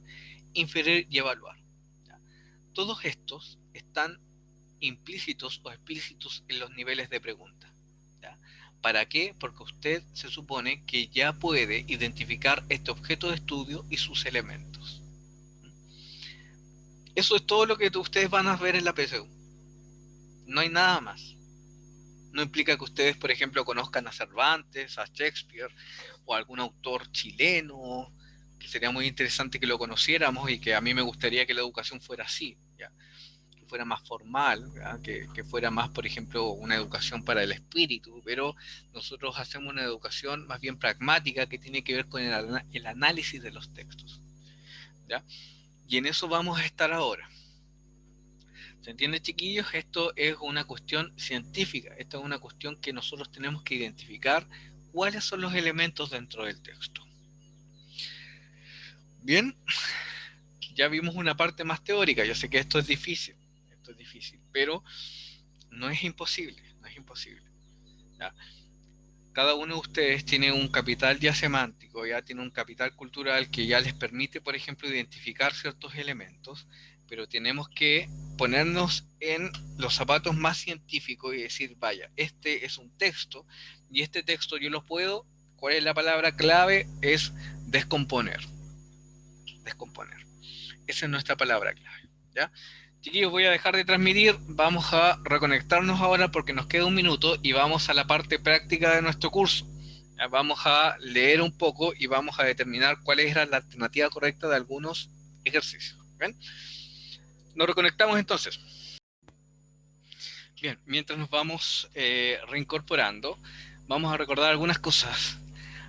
inferir y evaluar. ¿Ya? Todos estos están implícitos o explícitos en los niveles de pregunta. ¿Ya? ¿Para qué? Porque usted se supone que ya puede identificar este objeto de estudio y sus elementos. Eso es todo lo que ustedes van a ver en la PSU. No hay nada más. No implica que ustedes, por ejemplo, conozcan a Cervantes, a Shakespeare o a algún autor chileno, que sería muy interesante que lo conociéramos y que a mí me gustaría que la educación fuera así, ¿ya? Que fuera más formal, que fuera más, por ejemplo, una educación para el espíritu, pero nosotros hacemos una educación más bien pragmática que tiene que ver con el análisis de los textos, ¿ya? Y en eso vamos a estar ahora. ¿Se entiende, chiquillos? Esto es una cuestión científica, esto es una cuestión que nosotros tenemos que identificar cuáles son los elementos dentro del texto. Bien, ya vimos una parte más teórica, yo sé que esto es difícil, pero no es imposible, no es imposible, ¿ya? Cada uno de ustedes tiene un capital ya semántico, ya tiene un capital cultural que ya les permite, por ejemplo, identificar ciertos elementos, pero tenemos que ponernos en los zapatos más científicos y decir, vaya, este es un texto, y este texto yo lo puedo, ¿cuál es la palabra clave? Es descomponer. Descomponer. Esa es nuestra palabra clave, ¿ya? Chiquillos, voy a dejar de transmitir, vamos a reconectarnos ahora porque nos queda un minuto y vamos a la parte práctica de nuestro curso. ¿Ya? Vamos a leer un poco y vamos a determinar cuál era la alternativa correcta de algunos ejercicios. ¿Ven? Nos reconectamos entonces. Bien, mientras nos vamos reincorporando, vamos a recordar algunas cosas.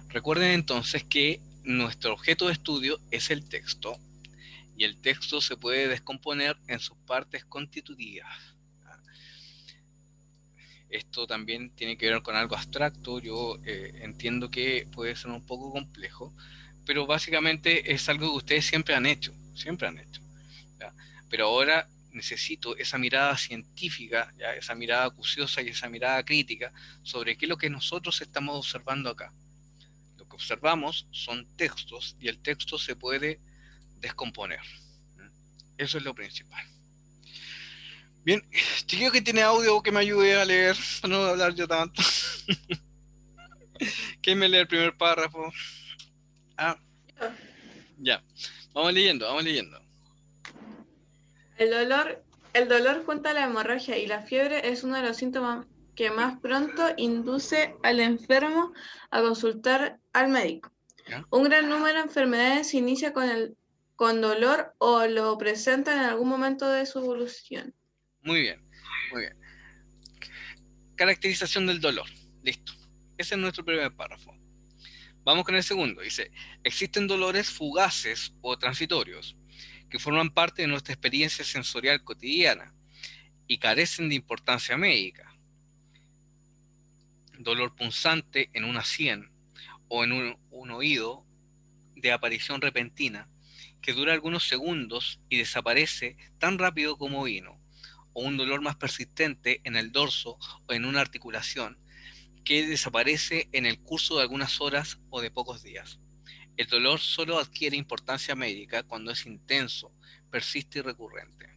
Recuerden entonces que nuestro objeto de estudio es el texto, y el texto se puede descomponer en sus partes constitutivas. Esto también tiene que ver con algo abstracto, yo entiendo que puede ser un poco complejo, pero básicamente es algo que ustedes siempre han hecho, ¿ya? Pero ahora necesito esa mirada científica, ¿ya? Esa mirada acuciosa y esa mirada crítica sobre qué es lo que nosotros estamos observando acá. Lo que observamos son textos y el texto se puede descomponer. Eso es lo principal. Bien, chiquillo que tiene audio que me ayude a leer, para no hablar yo tanto. ¿Quién me lee el primer párrafo? Ah, ya. Vamos leyendo. El dolor junto a la hemorragia y la fiebre es uno de los síntomas que más pronto induce al enfermo a consultar al médico. ¿Ya? Un gran número de enfermedades se inicia con dolor o lo presentan en algún momento de su evolución. Muy bien. Caracterización del dolor. Listo. Ese es nuestro primer párrafo. Vamos con el segundo. Dice, existen dolores fugaces o transitorios que forman parte de nuestra experiencia sensorial cotidiana y carecen de importancia médica. Dolor punzante en una sien o en un oído de aparición repentina que dura algunos segundos y desaparece tan rápido como vino, o un dolor más persistente en el dorso o en una articulación que desaparece en el curso de algunas horas o de pocos días. El dolor solo adquiere importancia médica cuando es intenso, persiste y recurrente.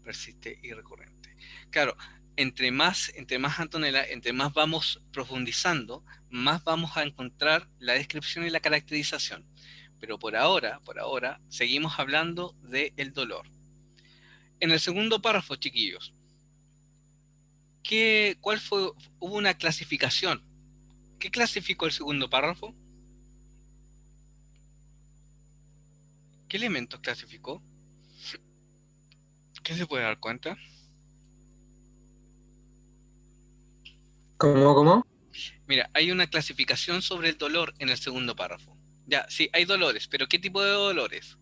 Persiste y recurrente. Claro, entre más Antonella, entre más vamos profundizando, más vamos a encontrar la descripción y la caracterización. Pero por ahora, seguimos hablando del dolor. En el segundo párrafo, chiquillos, hubo una clasificación. ¿Qué clasificó el segundo párrafo? ¿Qué elementos clasificó? ¿Qué se puede dar cuenta? ¿Cómo? Mira, hay una clasificación sobre el dolor en el segundo párrafo. Ya, sí, hay dolores, pero ¿qué tipo de dolores?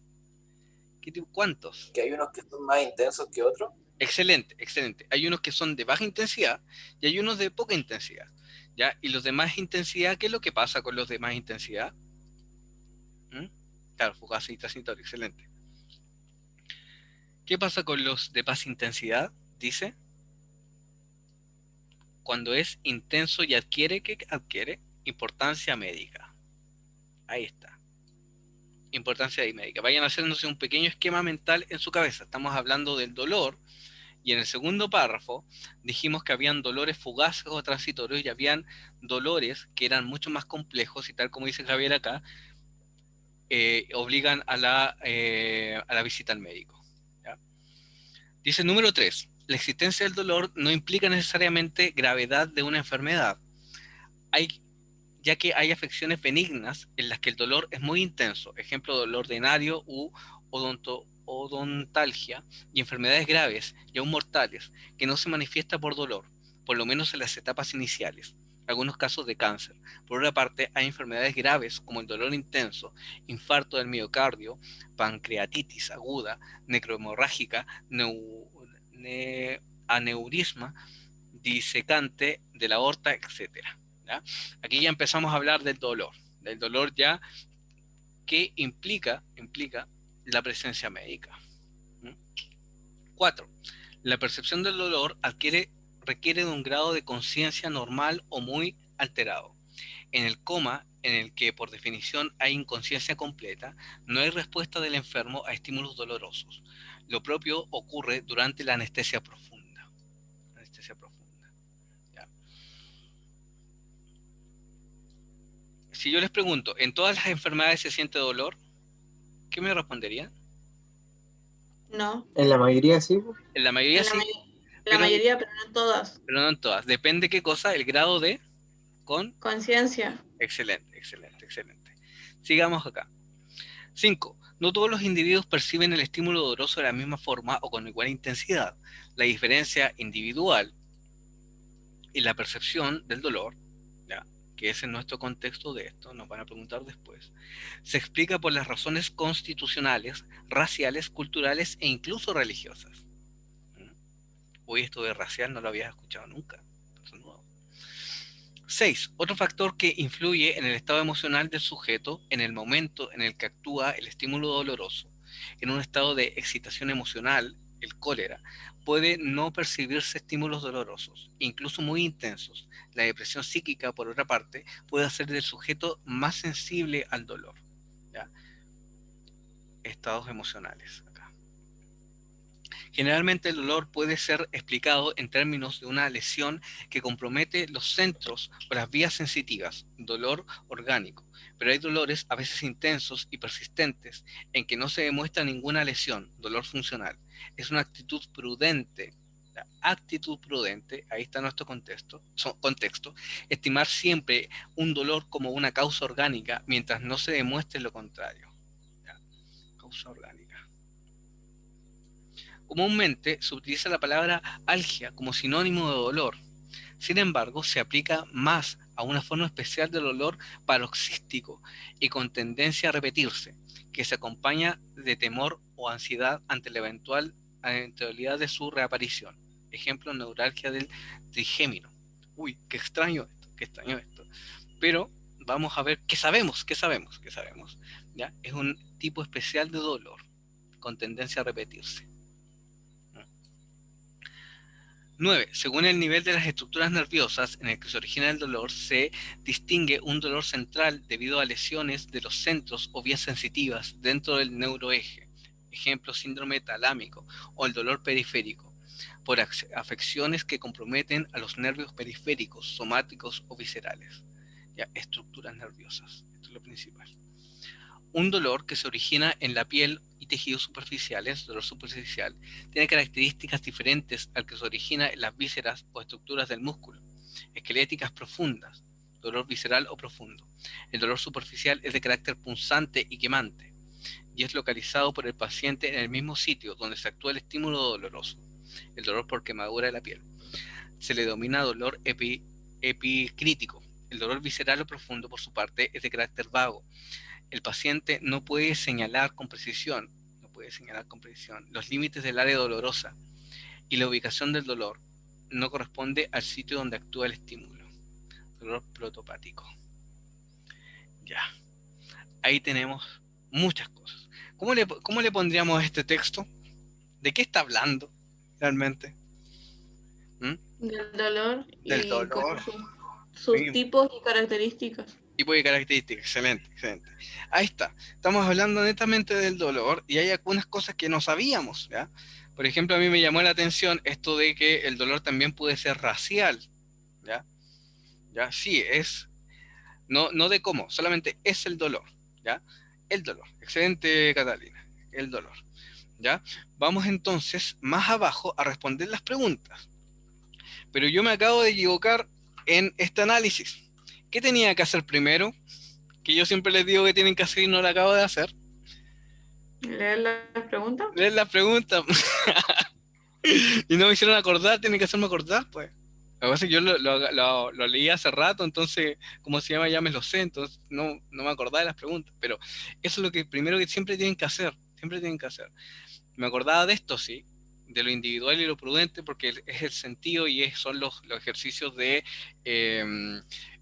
¿Cuántos? Que hay unos que son más intensos que otros. Excelente, excelente. Hay unos que son de baja intensidad y hay unos de poca intensidad. ¿Ya? Y los de más intensidad, ¿qué es lo que pasa con los de más intensidad? Claro, fugaz y transitorio, excelente. ¿Qué pasa con los de baja intensidad? Dice, cuando es intenso y adquiere importancia médica. Ahí está. Importancia médica. Vayan haciéndose un pequeño esquema mental en su cabeza. Estamos hablando del dolor y en el segundo párrafo dijimos que habían dolores fugaces o transitorios y habían dolores que eran mucho más complejos y tal como dice Javier acá, obligan a la visita al médico. ¿Ya? Dice número 3. La existencia del dolor no implica necesariamente gravedad de una enfermedad. Ya que hay afecciones benignas en las que el dolor es muy intenso, ejemplo, dolor venario u odontalgia, y enfermedades graves y aún mortales que no se manifiesta por dolor, por lo menos en las etapas iniciales, algunos casos de cáncer. Por otra parte, hay enfermedades graves como el dolor intenso, infarto del miocardio, pancreatitis aguda, necrohemorrágica, aneurisma disecante de la aorta, etcétera. ¿Ya? Aquí ya empezamos a hablar del dolor ya que implica la presencia médica. 4. La percepción del dolor requiere de un grado de conciencia normal o muy alterado. En el coma, en el que por definición hay inconsciencia completa, no hay respuesta del enfermo a estímulos dolorosos. Lo propio ocurre durante la anestesia profunda. Si yo les pregunto, ¿en todas las enfermedades se siente dolor? ¿Qué me responderían? No. En la mayoría sí. En la mayoría En la, sí, la mayoría, pero no en todas. pero no en todas. Depende qué cosa, el grado de conciencia. Excelente. Sigamos acá. 5. No todos los individuos perciben el estímulo doloroso de la misma forma o con igual intensidad. La diferencia individual y la percepción del dolor, ¿ya?, que es en nuestro contexto de esto, nos van a preguntar después, se explica por las razones constitucionales, raciales, culturales e incluso religiosas. Hoy esto de racial no lo habías escuchado nunca. 6. Otro factor que influye en el estado emocional del sujeto en el momento en el que actúa el estímulo doloroso. En un estado de excitación emocional, el cólera, puede no percibirse estímulos dolorosos, incluso muy intensos. La depresión psíquica, por otra parte, puede hacer del sujeto más sensible al dolor. ¿Ya? Estados emocionales. Generalmente el dolor puede ser explicado en términos de una lesión que compromete los centros o las vías sensitivas, dolor orgánico, pero hay dolores a veces intensos y persistentes en que no se demuestra ninguna lesión, dolor funcional. Es una actitud prudente, ahí está nuestro contexto, estimar siempre un dolor como una causa orgánica mientras no se demuestre lo contrario. ¿Ya? Causa orgánica. Comúnmente se utiliza la palabra algia como sinónimo de dolor. Sin embargo, se aplica más a una forma especial de dolor paroxístico y con tendencia a repetirse, que se acompaña de temor o ansiedad ante la eventualidad de su reaparición. Ejemplo, neuralgia del trigémino. Uy, qué extraño esto, qué extraño esto. Pero vamos a ver qué sabemos. ¿Ya? Es un tipo especial de dolor con tendencia a repetirse. 9. Según el nivel de las estructuras nerviosas en el que se origina el dolor, se distingue un dolor central debido a lesiones de los centros o vías sensitivas dentro del neuroeje. Ejemplo, síndrome talámico, o el dolor periférico, por afecciones que comprometen a los nervios periféricos, somáticos o viscerales. Ya, estructuras nerviosas, esto es lo principal. Un dolor que se origina en la piel y tejidos superficiales, dolor superficial, tiene características diferentes al que se origina en las vísceras o estructuras del músculo, esqueléticas profundas, dolor visceral o profundo. El dolor superficial es de carácter punzante y quemante, y es localizado por el paciente en el mismo sitio donde se actúa el estímulo doloroso, el dolor por quemadura de la piel. Se le denomina dolor epicrítico. El dolor visceral o profundo, por su parte, es de carácter vago. El paciente no puede señalar con precisión los límites del área dolorosa, y la ubicación del dolor no corresponde al sitio donde actúa el estímulo. Dolor protopático. Ya. Ahí tenemos muchas cosas. ¿Cómo le pondríamos a este texto? ¿De qué está hablando realmente? Del dolor Del y dolor. como sus tipos y características. Tipo de características, excelente. Ahí está. Estamos hablando netamente del dolor y hay algunas cosas que no sabíamos, ¿ya? Por ejemplo, a mí me llamó la atención esto de que el dolor también puede ser racial, ¿ya? ¿Ya? Sí, es, no de cómo, solamente es el dolor, ¿ya? El dolor. Excelente, Catalina. El dolor, ¿ya? Vamos entonces más abajo a responder las preguntas. Pero yo me acabo de equivocar en este análisis. ¿Qué tenía que hacer primero? Que yo siempre les digo que tienen que hacer y no lo acabo de hacer. ¿Leer las preguntas? Leer las preguntas. Y no me hicieron acordar, tienen que hacerme acordar, pues. Lo que pasa es que yo lo leí hace rato, entonces, ¿cómo se llama? Ya me lo sé, entonces no me acordaba de las preguntas. Pero eso es lo que primero que siempre tienen que hacer, Me acordaba de esto, sí, de lo individual y lo prudente, porque es el sentido y son los ejercicios de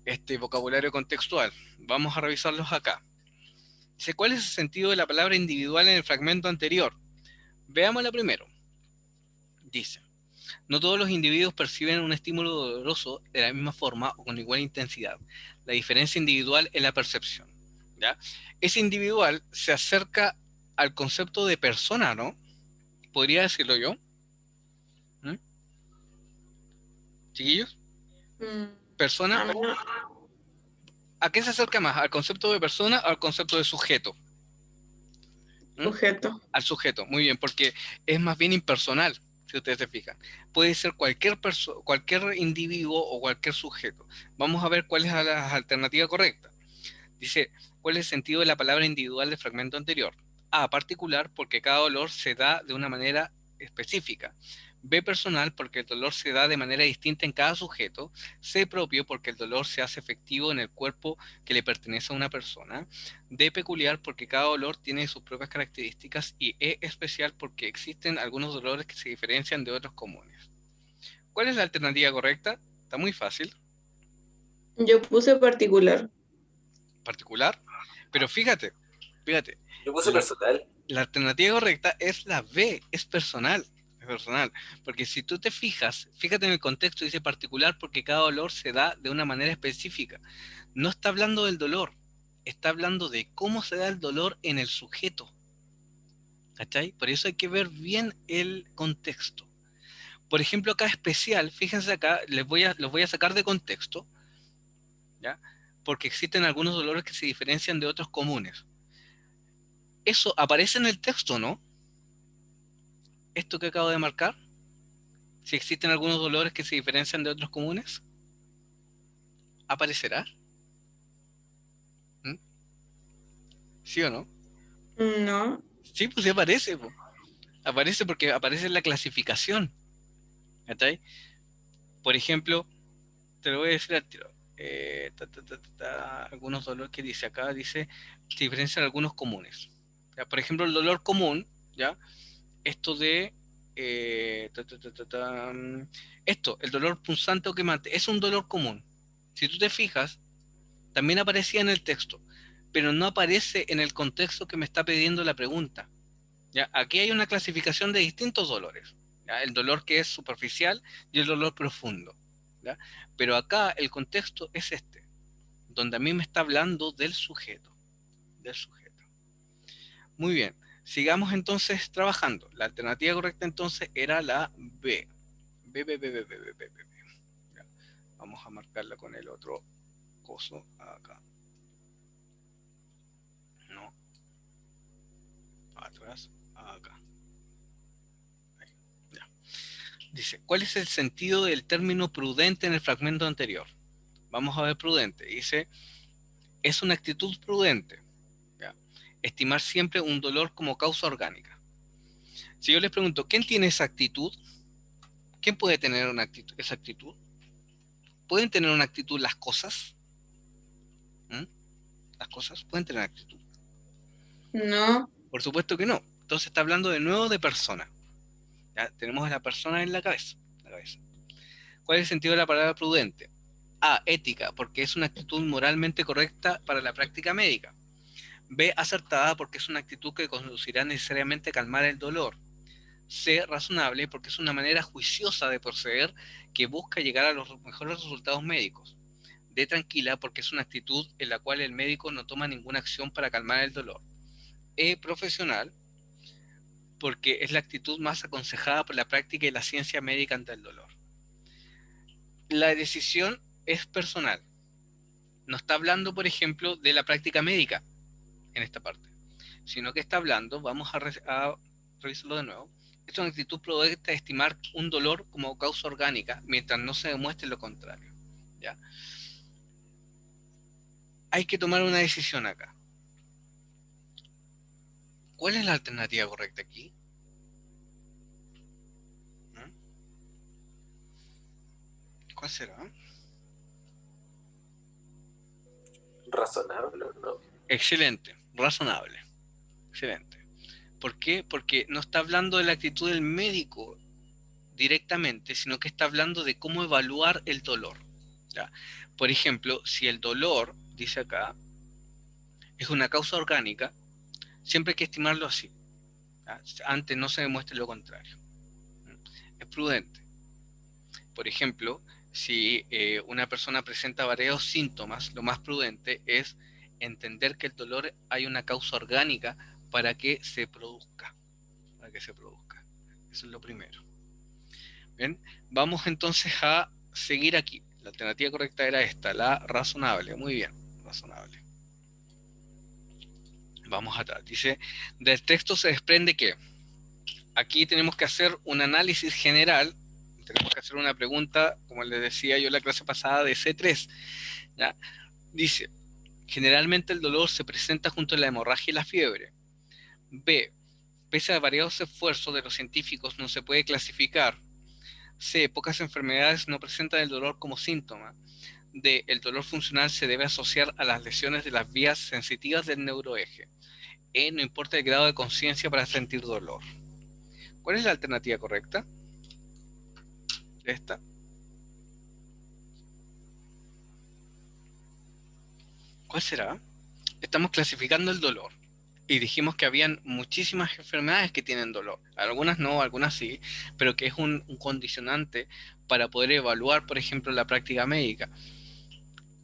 este vocabulario contextual. Vamos a revisarlos acá. Dice, ¿cuál es el sentido de la palabra individual en el fragmento anterior? Veámosla primero. Dice, no todos los individuos perciben un estímulo doloroso de la misma forma o con igual intensidad. La diferencia individual es la percepción, ¿ya? Ese individual se acerca al concepto de persona, ¿no? ¿Podría decirlo yo? ¿Chiquillos? ¿Persona? A mí no. ¿A qué se acerca más? ¿Al concepto de persona o al concepto de sujeto? Sujeto. Al sujeto, muy bien, porque es más bien impersonal, si ustedes se fijan. Puede ser cualquier individuo o cualquier sujeto. Vamos a ver cuál es la alternativa correcta. Dice, ¿cuál es el sentido de la palabra individual del fragmento anterior? A, particular, porque cada dolor se da de una manera específica. B, personal, porque el dolor se da de manera distinta en cada sujeto. C, propio, porque el dolor se hace efectivo en el cuerpo que le pertenece a una persona. D, peculiar, porque cada dolor tiene sus propias características. Y E, especial, porque existen algunos dolores que se diferencian de otros comunes. ¿Cuál es la alternativa correcta? Está muy fácil. Yo puse particular. Particular, pero fíjate. Yo puse personal. La alternativa correcta es la B, es personal, porque si tú te fíjate en el contexto, dice particular porque cada dolor se da de una manera específica. No está hablando del dolor, está hablando de cómo se da el dolor en el sujeto. ¿Cachai? Por eso hay que ver bien el contexto. Por ejemplo, acá especial, fíjense acá, los voy a sacar de contexto, ¿ya? Porque existen algunos dolores que se diferencian de otros comunes. Eso aparece en el texto, ¿no? Esto que acabo de marcar. Si existen algunos dolores que se diferencian de otros comunes, ¿aparecerá? ¿Sí o no? No. Sí, pues sí aparece. Po. Aparece porque aparece en la clasificación. ¿Está ahí? Por ejemplo, te lo voy a decir al tiro. algunos dolores que dice acá, dice, se diferencian algunos comunes. ¿Ya? Por ejemplo, el dolor común, ¿ya? Esto de, esto, el dolor punzante o quemante, es un dolor común. Si tú te fijas, también aparecía en el texto, pero no aparece en el contexto que me está pidiendo la pregunta. ¿Ya? Aquí hay una clasificación de distintos dolores. ¿Ya? El dolor que es superficial y el dolor profundo. ¿Ya? Pero acá el contexto es este, donde a mí me está hablando del sujeto. Del sujeto. Muy bien, sigamos entonces trabajando. La alternativa correcta entonces era la B. B, B, B, B, B, B, B, B. ¿Ya? Vamos a marcarla con el otro coso acá. No. Atrás, acá. Ahí. Ya. Dice, ¿cuál es el sentido del término prudente en el fragmento anterior? Vamos a ver prudente. Dice, es una actitud prudente. ¿Ya? Estimar siempre un dolor como causa orgánica. Si yo les pregunto, ¿quién tiene esa actitud? ¿Quién puede tener esa actitud? ¿Pueden tener una actitud las cosas? ¿Mm? ¿Las cosas pueden tener actitud? No. Por supuesto que no. Entonces está hablando de nuevo de persona. ¿Ya? Tenemos a la persona en la cabeza. ¿Cuál es el sentido de la palabra prudente? A, ética, porque es una actitud moralmente correcta para la práctica médica. B, acertada, porque es una actitud que conducirá necesariamente a calmar el dolor. C, razonable, porque es una manera juiciosa de proceder que busca llegar a los mejores resultados médicos. D, tranquila, porque es una actitud en la cual el médico no toma ninguna acción para calmar el dolor. E, profesional, porque es la actitud más aconsejada por la práctica y la ciencia médica ante el dolor. La decisión es personal. No está hablando, por ejemplo, de la práctica médica en esta parte, sino que está hablando, vamos a revisarlo de nuevo, es una actitud prudente de estimar un dolor como causa orgánica mientras no se demuestre lo contrario. ¿Ya? Hay que tomar una decisión acá. ¿Cuál es la alternativa correcta aquí? ¿Cuál será? Razonable, ¿no? Excelente, razonable. Excelente. ¿Por qué? Porque no está hablando de la actitud del médico directamente, sino que está hablando de cómo evaluar el dolor. ¿Ya? Por ejemplo, si el dolor, dice acá, es una causa orgánica, siempre hay que estimarlo así. ¿Ya? Antes no se demuestre lo contrario. Es prudente. Por ejemplo, si una persona presenta varios síntomas, lo más prudente es entender que el dolor hay una causa orgánica para que se produzca. Para que se produzca. Eso es lo primero. Bien, vamos entonces a seguir aquí. La alternativa correcta era esta, la razonable. Muy bien, razonable. Vamos atrás. Dice, del texto se desprende que aquí tenemos que hacer un análisis general. Tenemos que hacer una pregunta, como les decía yo en la clase pasada, de C3. ¿Ya? Dice, generalmente el dolor se presenta junto a la hemorragia y la fiebre. B, pese a variados esfuerzos de los científicos, no se puede clasificar. C, pocas enfermedades no presentan el dolor como síntoma. D, el dolor funcional se debe asociar a las lesiones de las vías sensitivas del neuroeje. E, no importa el grado de conciencia para sentir dolor. ¿Cuál es la alternativa correcta? Esta. ¿Cuál será? Estamos clasificando el dolor y dijimos que habían muchísimas enfermedades que tienen dolor. Algunas no, algunas sí, pero que es un condicionante para poder evaluar, por ejemplo, la práctica médica.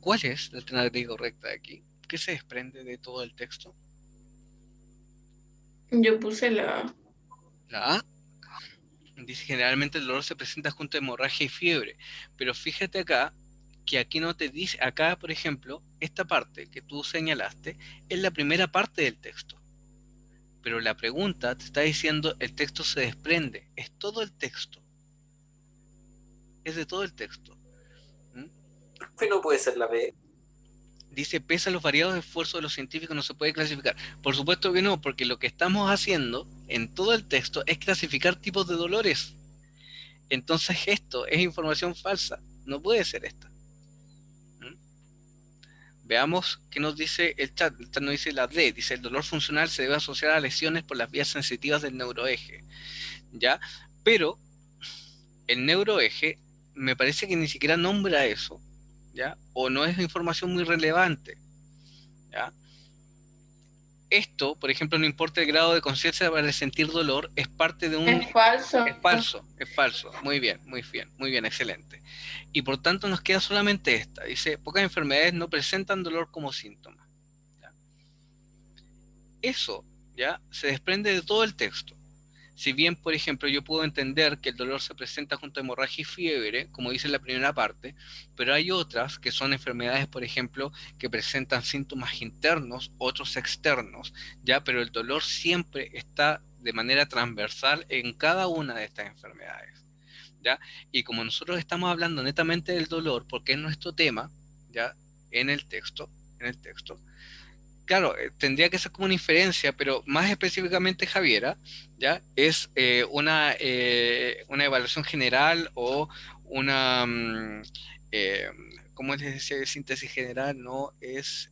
¿Cuál es la alternativa correcta de aquí? ¿Qué se desprende de todo el texto? Yo puse la... La A. Dice, generalmente el dolor se presenta junto a hemorragia y fiebre, pero fíjate acá que aquí no te dice, acá por ejemplo, esta parte que tú señalaste es la primera parte del texto, pero la pregunta te está diciendo el texto se desprende, es todo el texto, es de todo el texto. ¿Qué no puede ser la B? Dice, pese a los variados esfuerzos de los científicos no se puede clasificar. Por supuesto que no, porque lo que estamos haciendo en todo el texto es clasificar tipos de dolores. Entonces esto es información falsa, no puede ser esta. Veamos qué nos dice el chat. El chat nos dice la D. Dice, el dolor funcional se debe asociar a lesiones por las vías sensitivas del neuroeje. ¿Ya? Pero el neuroeje me parece que ni siquiera nombra eso. ¿Ya? O no es información muy relevante. ¿Ya? Esto, por ejemplo, no importa el grado de conciencia para sentir dolor, es parte de un... Es falso. Es falso. Muy bien, excelente. Y por tanto nos queda solamente esta. Dice, pocas enfermedades no presentan dolor como síntoma. ¿Ya? Eso, ¿ya? Se desprende de todo el texto. Si bien, por ejemplo, yo puedo entender que el dolor se presenta junto a hemorragia y fiebre, como dice en la primera parte, pero hay otras que son enfermedades, por ejemplo, que presentan síntomas internos, otros externos, ¿ya? Pero el dolor siempre está de manera transversal en cada una de estas enfermedades, ¿ya? Y como nosotros estamos hablando netamente del dolor, porque es nuestro tema, ¿ya? En el texto, claro, tendría que ser como una inferencia, pero más específicamente, Javiera, ¿ya? Es una evaluación general o una, eh, ¿cómo les decía? Síntesis general, no es,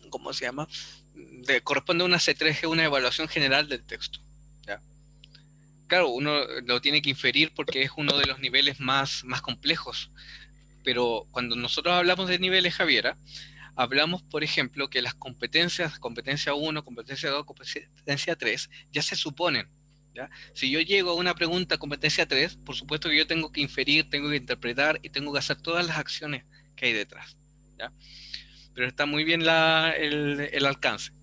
¿cómo se llama? Corresponde a una C3G, una evaluación general del texto, ¿ya? Claro, uno lo tiene que inferir porque es uno de los niveles más complejos, pero cuando nosotros hablamos de niveles, Javiera, hablamos, por ejemplo, que las competencias, competencia 1, competencia 2, competencia 3, ya se suponen, ¿ya? Si yo llego a una pregunta competencia 3, por supuesto que yo tengo que inferir, tengo que interpretar y tengo que hacer todas las acciones que hay detrás, ¿ya? Pero está muy bien el alcance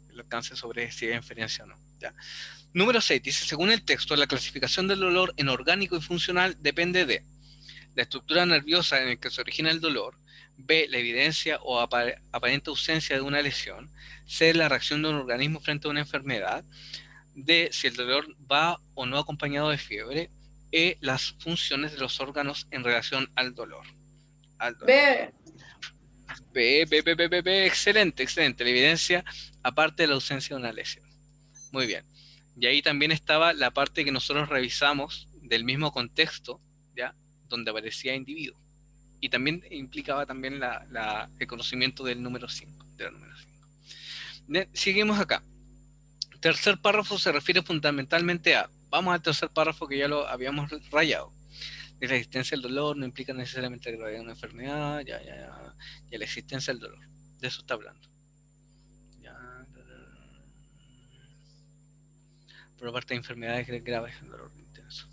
sobre si hay inferencia o no, ¿ya? Número 6 dice, según el texto, la clasificación del dolor en orgánico y funcional depende de la estructura nerviosa en la que se origina el dolor, B, la evidencia o aparente ausencia de una lesión, C, la reacción de un organismo frente a una enfermedad, D, si el dolor va o no acompañado de fiebre, E, las funciones de los órganos en relación al dolor. B. Excelente, la evidencia aparte de la ausencia de una lesión. Muy bien. Y ahí también estaba la parte que nosotros revisamos del mismo contexto, ¿ya? Donde aparecía individuo. Y también implicaba también el conocimiento del número 5. Seguimos acá. Tercer párrafo se refiere fundamentalmente a, vamos al tercer párrafo que ya lo habíamos rayado. La existencia del dolor no implica necesariamente la gravedad de una enfermedad, ya, la existencia del dolor. De eso está hablando. Por aparte de enfermedades graves, el dolor intenso.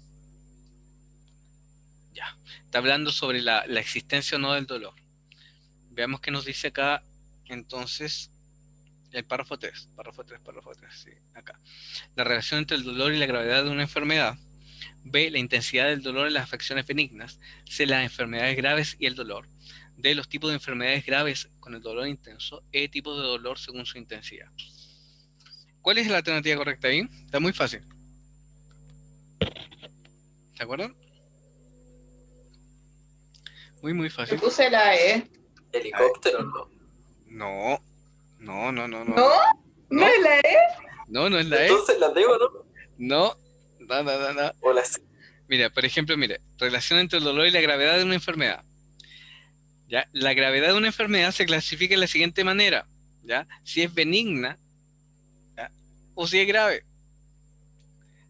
Ya. Está hablando sobre la existencia o no del dolor. Veamos qué nos dice acá, entonces, el párrafo 3, sí, acá. La relación entre el dolor y la gravedad de una enfermedad. B, la intensidad del dolor en las afecciones benignas. C, las enfermedades graves y el dolor. D, los tipos de enfermedades graves con el dolor intenso. E, tipos de dolor según su intensidad. ¿Cuál es la alternativa correcta ahí? Está muy fácil. ¿De acuerdo? Muy Yo fácil. puse la E. ¿Helicóptero no? No. ¿No? ¿No ¿No? es la E? No es la E. Entonces la debo, ¿no? No. O la C. Mira, por ejemplo, relación entre el dolor y la gravedad de una enfermedad. ¿Ya? La gravedad de una enfermedad se clasifica de la siguiente manera, ¿ya? Si es benigna, ¿ya? O si es grave.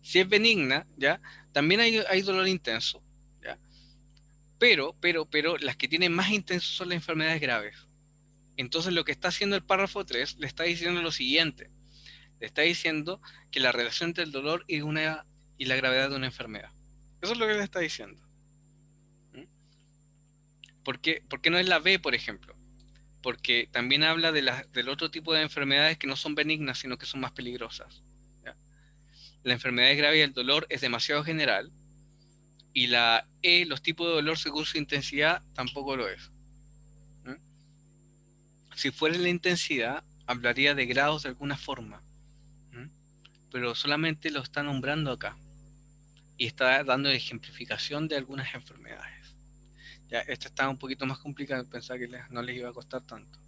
Si es benigna, ¿ya? También hay dolor intenso, ¿ya? Pero las que tienen más intenso son las enfermedades graves. Entonces lo que está haciendo el párrafo 3 le está diciendo lo siguiente. Le está diciendo que la relación entre el dolor y la gravedad de una enfermedad. Eso es lo que le está diciendo. ¿Por qué no es la B, por ejemplo? Porque también habla del otro tipo de enfermedades que no son benignas, sino que son más peligrosas, ¿ya? La enfermedad grave y el dolor es demasiado general, y la E, los tipos de dolor según su intensidad, tampoco lo es. Si fuera la intensidad, hablaría de grados de alguna forma, pero solamente lo está nombrando acá, y está dando ejemplificación de algunas enfermedades. Ya, esta está un poquito más complicada, pensaba que no les iba a costar tanto.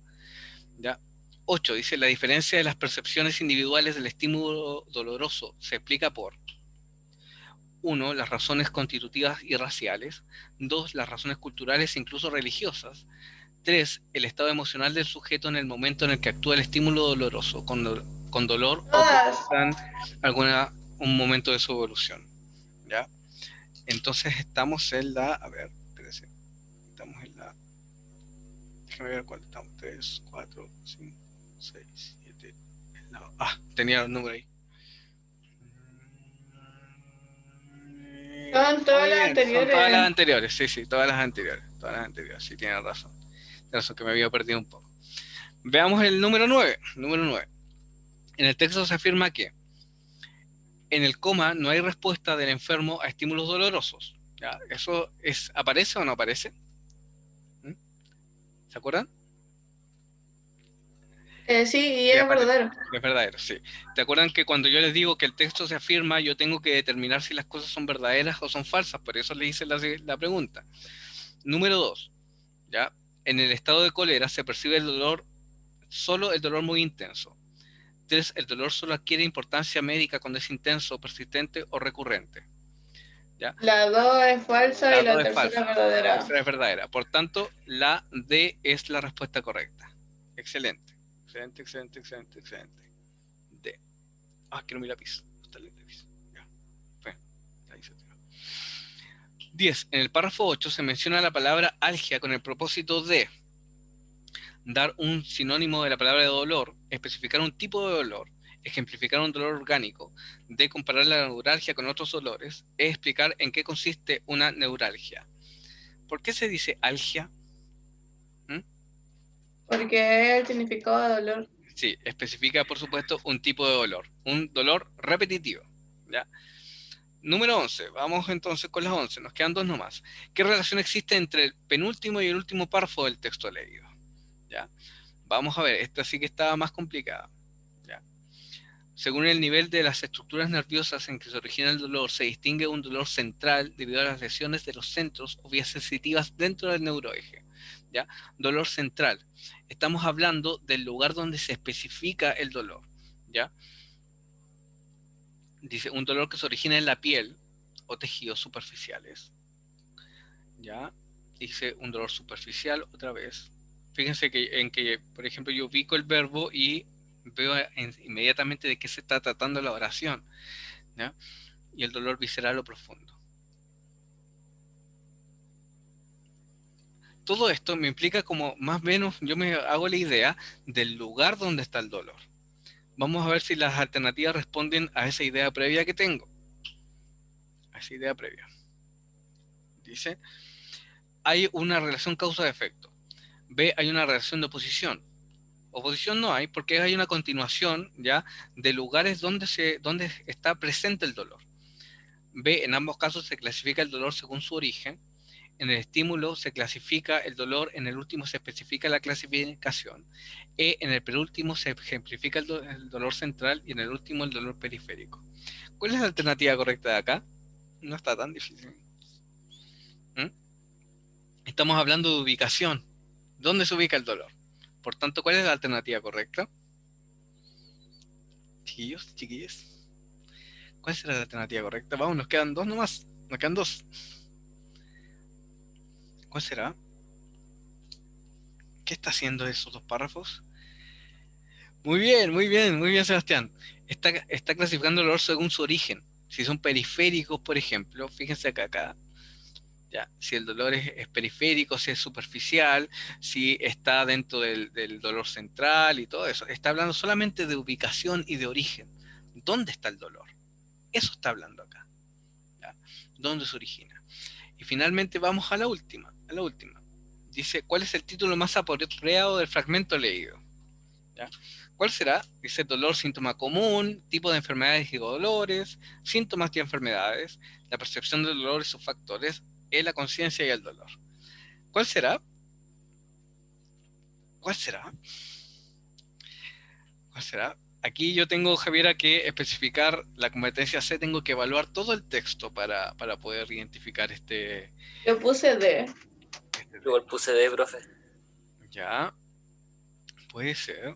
¿Ya? 8 dice, la diferencia de las percepciones individuales del estímulo doloroso se explica por 1, las razones constitutivas y raciales. 2, las razones culturales e incluso religiosas. 3, el estado emocional del sujeto en el momento en el que actúa el estímulo doloroso, con dolor o Todas. provocan un momento de su evolución. ¿Ya? Entonces estamos en la... A ver, espérense. Estamos en la... Déjame ver cuál estamos. 3, 4, 5, 6, 7... tenía el número ahí. Son todas las Muy bien, son todas las anteriores. anteriores, sí, todas las anteriores, sí, tiene razón, que me había perdido un poco. Veamos el número 9. En el texto se afirma que en el coma no hay respuesta del enfermo a estímulos dolorosos. ¿Ya? ¿Eso aparece o no aparece? ¿Mm? ¿Se acuerdan? Sí, y Sí, es aparece. verdadero. Es verdadero, sí. ¿Te acuerdan que cuando yo les digo que el texto se afirma, yo tengo que determinar si las cosas son verdaderas o son falsas? Por eso le hice la pregunta. Número 2. ¿Ya? En el estado de cólera se percibe el dolor, solo el dolor muy intenso. 3, el dolor solo adquiere importancia médica cuando es intenso, persistente o recurrente. ¿Ya? La 2 es falsa La y la 2 es tercera falsa, es la verdadera. tercera es verdadera. Por tanto, la D es la respuesta correcta. Excelente. D. Quiero mi lápiz. No está el lápiz. Ya. Ahí se tiró. 10. En el párrafo 8 se menciona la palabra algia con el propósito de dar un sinónimo de la palabra de dolor, especificar un tipo de dolor, ejemplificar un dolor orgánico, de comparar la neuralgia con otros dolores, es explicar en qué consiste una neuralgia. ¿Por qué se dice algia? Porque es el significado de dolor. Sí, especifica, por supuesto, un tipo de dolor, un dolor repetitivo. ¿Ya? Número 11. Vamos entonces con las 11. Nos quedan 2 nomás. ¿Qué relación existe entre el penúltimo y el último párrafo del texto leído? ¿Ya? Vamos a ver, esta sí que está más complicada. ¿Ya? Según el nivel de las estructuras nerviosas en que se origina el dolor, se distingue un dolor central debido a las lesiones de los centros o vías sensitivas dentro del neuroeje. ¿Ya? Dolor central. Estamos hablando del lugar donde se especifica el dolor. ¿Ya? Dice, un dolor que se origina en la piel o tejidos superficiales. ¿Ya? Dice, un dolor superficial otra vez. Fíjense que, por ejemplo, yo ubico el verbo y veo inmediatamente de qué se está tratando la oración. ¿Ya? Y el dolor visceral o profundo. Todo esto me implica como más o menos, yo me hago la idea del lugar donde está el dolor. Vamos a ver si las alternativas responden a esa idea previa que tengo. A esa idea previa. Dice, hay una relación causa-efecto. B, hay una relación de oposición. Oposición no hay porque hay una continuación ya de lugares donde está presente el dolor. B, en ambos casos se clasifica el dolor según su origen. En el estímulo se clasifica el dolor, en el último se especifica la clasificación. En el penúltimo se ejemplifica el dolor central y en el último el dolor periférico. ¿Cuál es la alternativa correcta de acá? No está tan difícil. Estamos hablando de ubicación. ¿Dónde se ubica el dolor? Por tanto, ¿cuál es la alternativa correcta? Chiquillos, chiquillas. ¿Cuál será la alternativa correcta? Vamos, nos quedan 2 nomás. Nos quedan 2. ¿Cuál será? ¿Qué está haciendo esos 2 párrafos? Muy bien, Sebastián. Está clasificando el dolor según su origen. Si son periféricos, por ejemplo, fíjense acá. ¿Ya? Si el dolor es periférico, si es superficial, si está dentro del dolor central y todo eso. Está hablando solamente de ubicación y de origen. ¿Dónde está el dolor? Eso está hablando acá. ¿Ya? ¿Dónde se origina? Y finalmente vamos a la última. Dice, ¿cuál es el título más apropiado del fragmento leído? ¿Ya? ¿Cuál será? Dice, dolor, síntoma común, tipo de enfermedades y dolores, síntomas y enfermedades, la percepción del dolor y sus factores, la conciencia y el dolor. ¿Cuál será? ¿Cuál será? ¿Cuál será? Aquí yo tengo, Javiera, que especificar la competencia C, tengo que evaluar todo el texto para poder identificar este... Yo puse D. Igual puse D, profe. Ya, puede ser.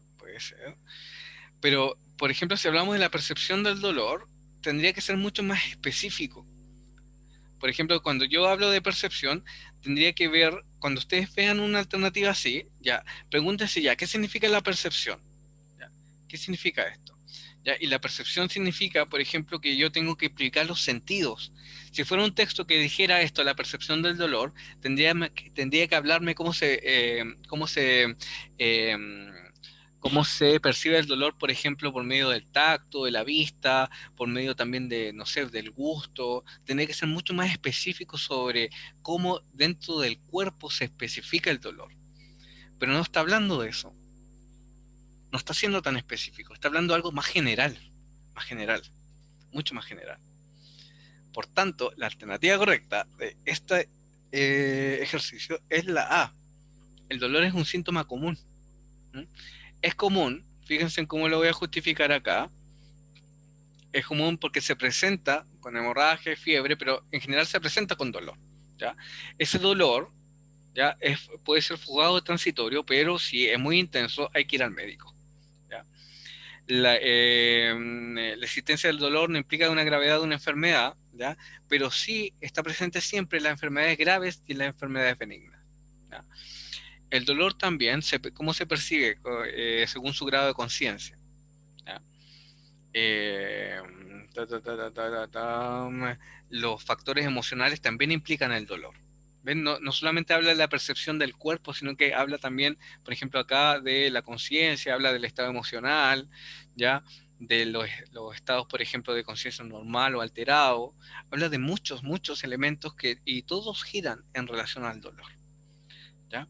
Pero, por ejemplo, si hablamos de la percepción del dolor, tendría que ser mucho más específico. por ejemplo, cuando yo hablo de percepción, tendría que ver, cuando ustedes vean una alternativa así, ya, pregúntense ya, ¿qué significa la percepción? ¿Ya? ¿Qué significa esto? ¿Ya? Y la percepción significa, por ejemplo, que yo tengo que explicar los sentidos. Si fuera un texto que dijera esto, la percepción del dolor, tendría que hablarme eh, cómo se percibe el dolor, por ejemplo, por medio del tacto, de la vista, por medio también de, no sé, del gusto. Tendría que ser mucho más específico sobre cómo dentro del cuerpo se especifica el dolor. Pero no está hablando de eso. No está siendo tan específico. Está hablando de algo más general, mucho más general. Por tanto, la alternativa correcta de este ejercicio es la A. El dolor es un síntoma común. ¿Mm? Es común, fíjense en cómo lo voy a justificar acá. Es común porque se presenta con hemorragia, fiebre, pero en general se presenta con dolor. ¿Ya? Ese dolor ¿ya? Puede ser fugado o transitorio, pero si es muy intenso hay que ir al médico. ¿Ya? La existencia del dolor no implica una gravedad de una enfermedad, ¿ya? Pero sí está presente siempre en las enfermedades graves y en las enfermedades benignas. ¿Ya? El dolor también, ¿cómo se percibe? Según su grado de conciencia. ¿Ya? Eh, los factores emocionales también implican el dolor. ¿Ven? No solamente habla de la percepción del cuerpo, sino que habla también, por ejemplo, acá de la conciencia, habla del estado emocional, ¿ya? De los estados, por ejemplo, de conciencia normal o alterado. Habla de muchos elementos y todos giran en relación al dolor. ¿Ya?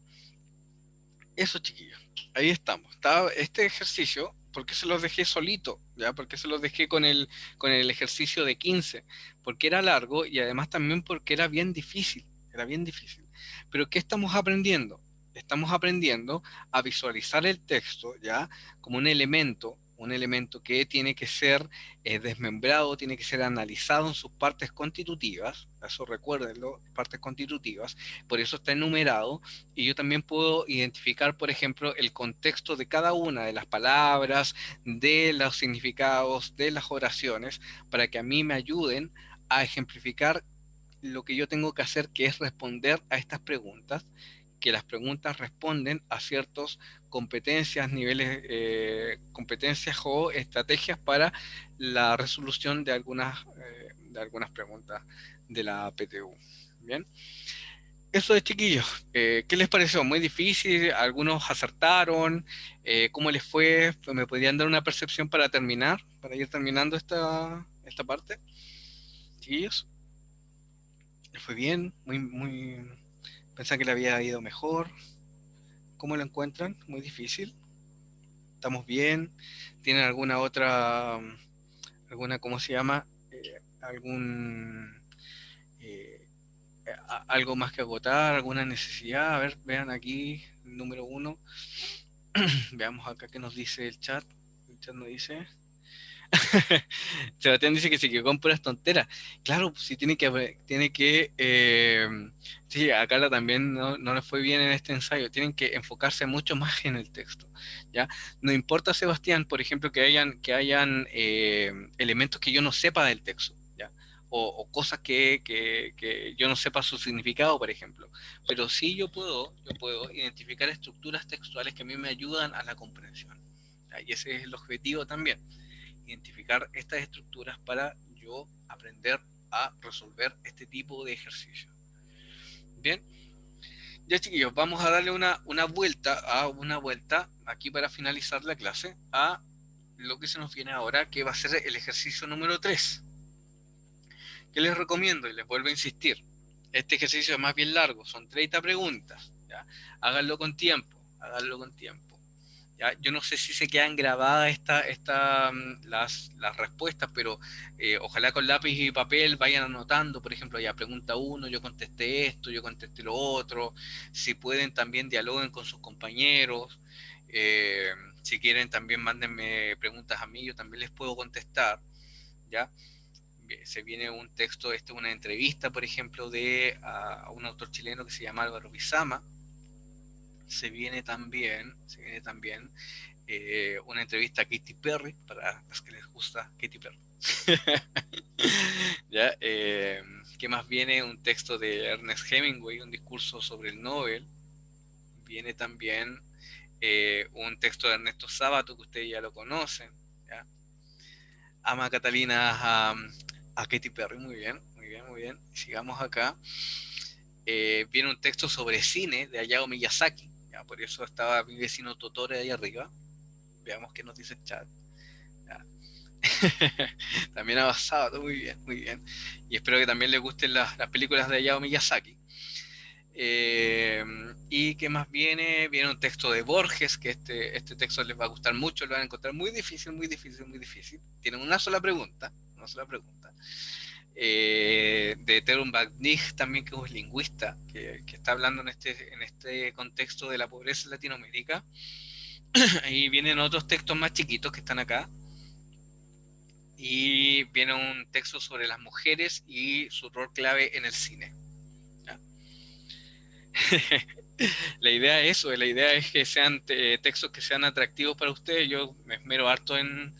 Eso, chiquillos. Ahí estamos. Este ejercicio, ¿por qué se los dejé solito? ¿Ya? ¿Por qué se los dejé con el ejercicio de 15? Porque era largo y además también porque era bien difícil. Era bien difícil. Pero ¿qué estamos aprendiendo? Estamos aprendiendo a visualizar el texto, ¿ya? Como un elemento que tiene que ser desmembrado, tiene que ser analizado en sus partes constitutivas. Eso recuérdenlo, partes constitutivas. Por eso está enumerado y yo también puedo identificar, por ejemplo, el contexto de cada una de las palabras, de los significados, de las oraciones, para que a mí me ayuden a ejemplificar lo que yo tengo que hacer, que es responder a estas preguntas, que las preguntas responden a ciertas competencias, niveles, competencias o estrategias para la resolución de algunas preguntas de la PTU. Bien. Eso es, chiquillos. ¿Qué les pareció? ¿Muy difícil? ¿Algunos acertaron? ¿Cómo les fue? ¿Me podrían dar una percepción para terminar? Para ir terminando esta parte. Chiquillos, ¿les fue bien? ¿Pensaban que le había ido mejor? ¿Cómo lo encuentran? ¿Muy difícil? ¿Estamos bien? ¿Tienen cómo se llama? ¿Algún... algo más que agotar, alguna necesidad? A ver, vean aquí, el número 1. Veamos acá qué nos dice el chat. El chat nos dice. Sebastián dice que se quedó con puras tonteras. Claro, pues, sí sí, a Carla también no le fue bien en este ensayo. Tienen que enfocarse mucho más en el texto. ¿Ya? No importa, Sebastián, por ejemplo, que hayan elementos que yo no sepa del texto. ¿Ya? O cosas que yo no sepa su significado, por ejemplo. Pero sí yo puedo identificar estructuras textuales que a mí me ayudan a la comprensión. ¿Ya? Y ese es el objetivo también, identificar estas estructuras para yo aprender a resolver este tipo de ejercicio. Bien, ya, chiquillos, vamos a darle una vuelta aquí para finalizar la clase a lo que se nos viene ahora, que va a ser el ejercicio número 3. ¿Qué les recomiendo? Y les vuelvo a insistir, este ejercicio es más bien largo, son 30 preguntas, ¿ya? Háganlo con tiempo, ¿ya? Yo no sé si se quedan grabadas las respuestas, pero ojalá con lápiz y papel vayan anotando, por ejemplo, ya pregunta 1, yo contesté esto, yo contesté lo otro. Si pueden, también dialoguen con sus compañeros. Si quieren, también mándenme preguntas a mí, yo también les puedo contestar, ¿ya? Se viene un texto, una entrevista, por ejemplo, a un autor chileno que se llama Álvaro Bizama. Se viene también una entrevista a Katy Perry, para los que les gusta Katy Perry. ¿Ya? ¿Qué más viene? Un texto de Ernest Hemingway, un discurso sobre el Nobel. Viene también un texto de Ernesto Sábato, que ustedes ya lo conocen. ¿Ya? Ama Catalina a Katy Perry, muy bien, muy bien, muy bien. Sigamos acá. Viene un texto sobre cine de Hayao Miyazaki. ¿Ya? Por eso estaba mi vecino Totore ahí arriba. Veamos qué nos dice el chat. ¿Ya? También ha basado, muy bien, muy bien. Y espero que también les gusten las películas de Hayao Miyazaki. ¿Y qué más viene? Viene un texto de Borges, que este texto les va a gustar mucho, lo van a encontrar muy difícil, muy difícil, muy difícil. Tienen una sola pregunta, una sola pregunta. De Terun Bagnig, también, que es un lingüista, que está hablando en este contexto de la pobreza en Latinoamérica. Ahí vienen otros textos más chiquitos que están acá. Y viene un texto sobre las mujeres y su rol clave en el cine. ¿Ya? La idea es eso, la idea es que sean textos que sean atractivos para ustedes. Yo me esmero harto en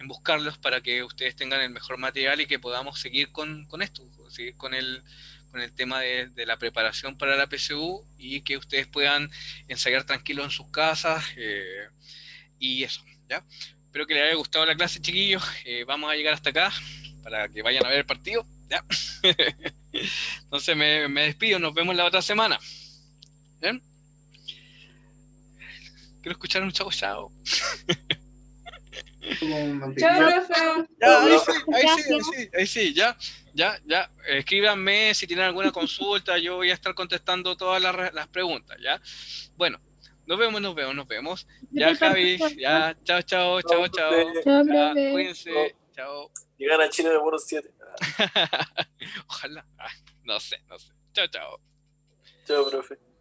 buscarlos para que ustedes tengan el mejor material y que podamos seguir con esto, seguir con el tema de la preparación para la PSU y que ustedes puedan ensayar tranquilos en sus casas y eso, ¿ya? Espero que les haya gustado la clase, chiquillos. Vamos a llegar hasta acá para que vayan a ver el partido, ¿ya? Entonces me despido, nos vemos la otra semana. ¿Bien? Quiero escuchar un chao chao. Chao, profe. Ya, ahí sí, ya. Escríbanme si tienen alguna consulta, yo voy a estar contestando todas las preguntas, ¿ya? Bueno, nos vemos. Ya, Javi, ya, chao. Chao, Ya, profe. cuídense, chao. Llegan a Chile de buenos 7. Ojalá, no sé. Chao. Chao, profe.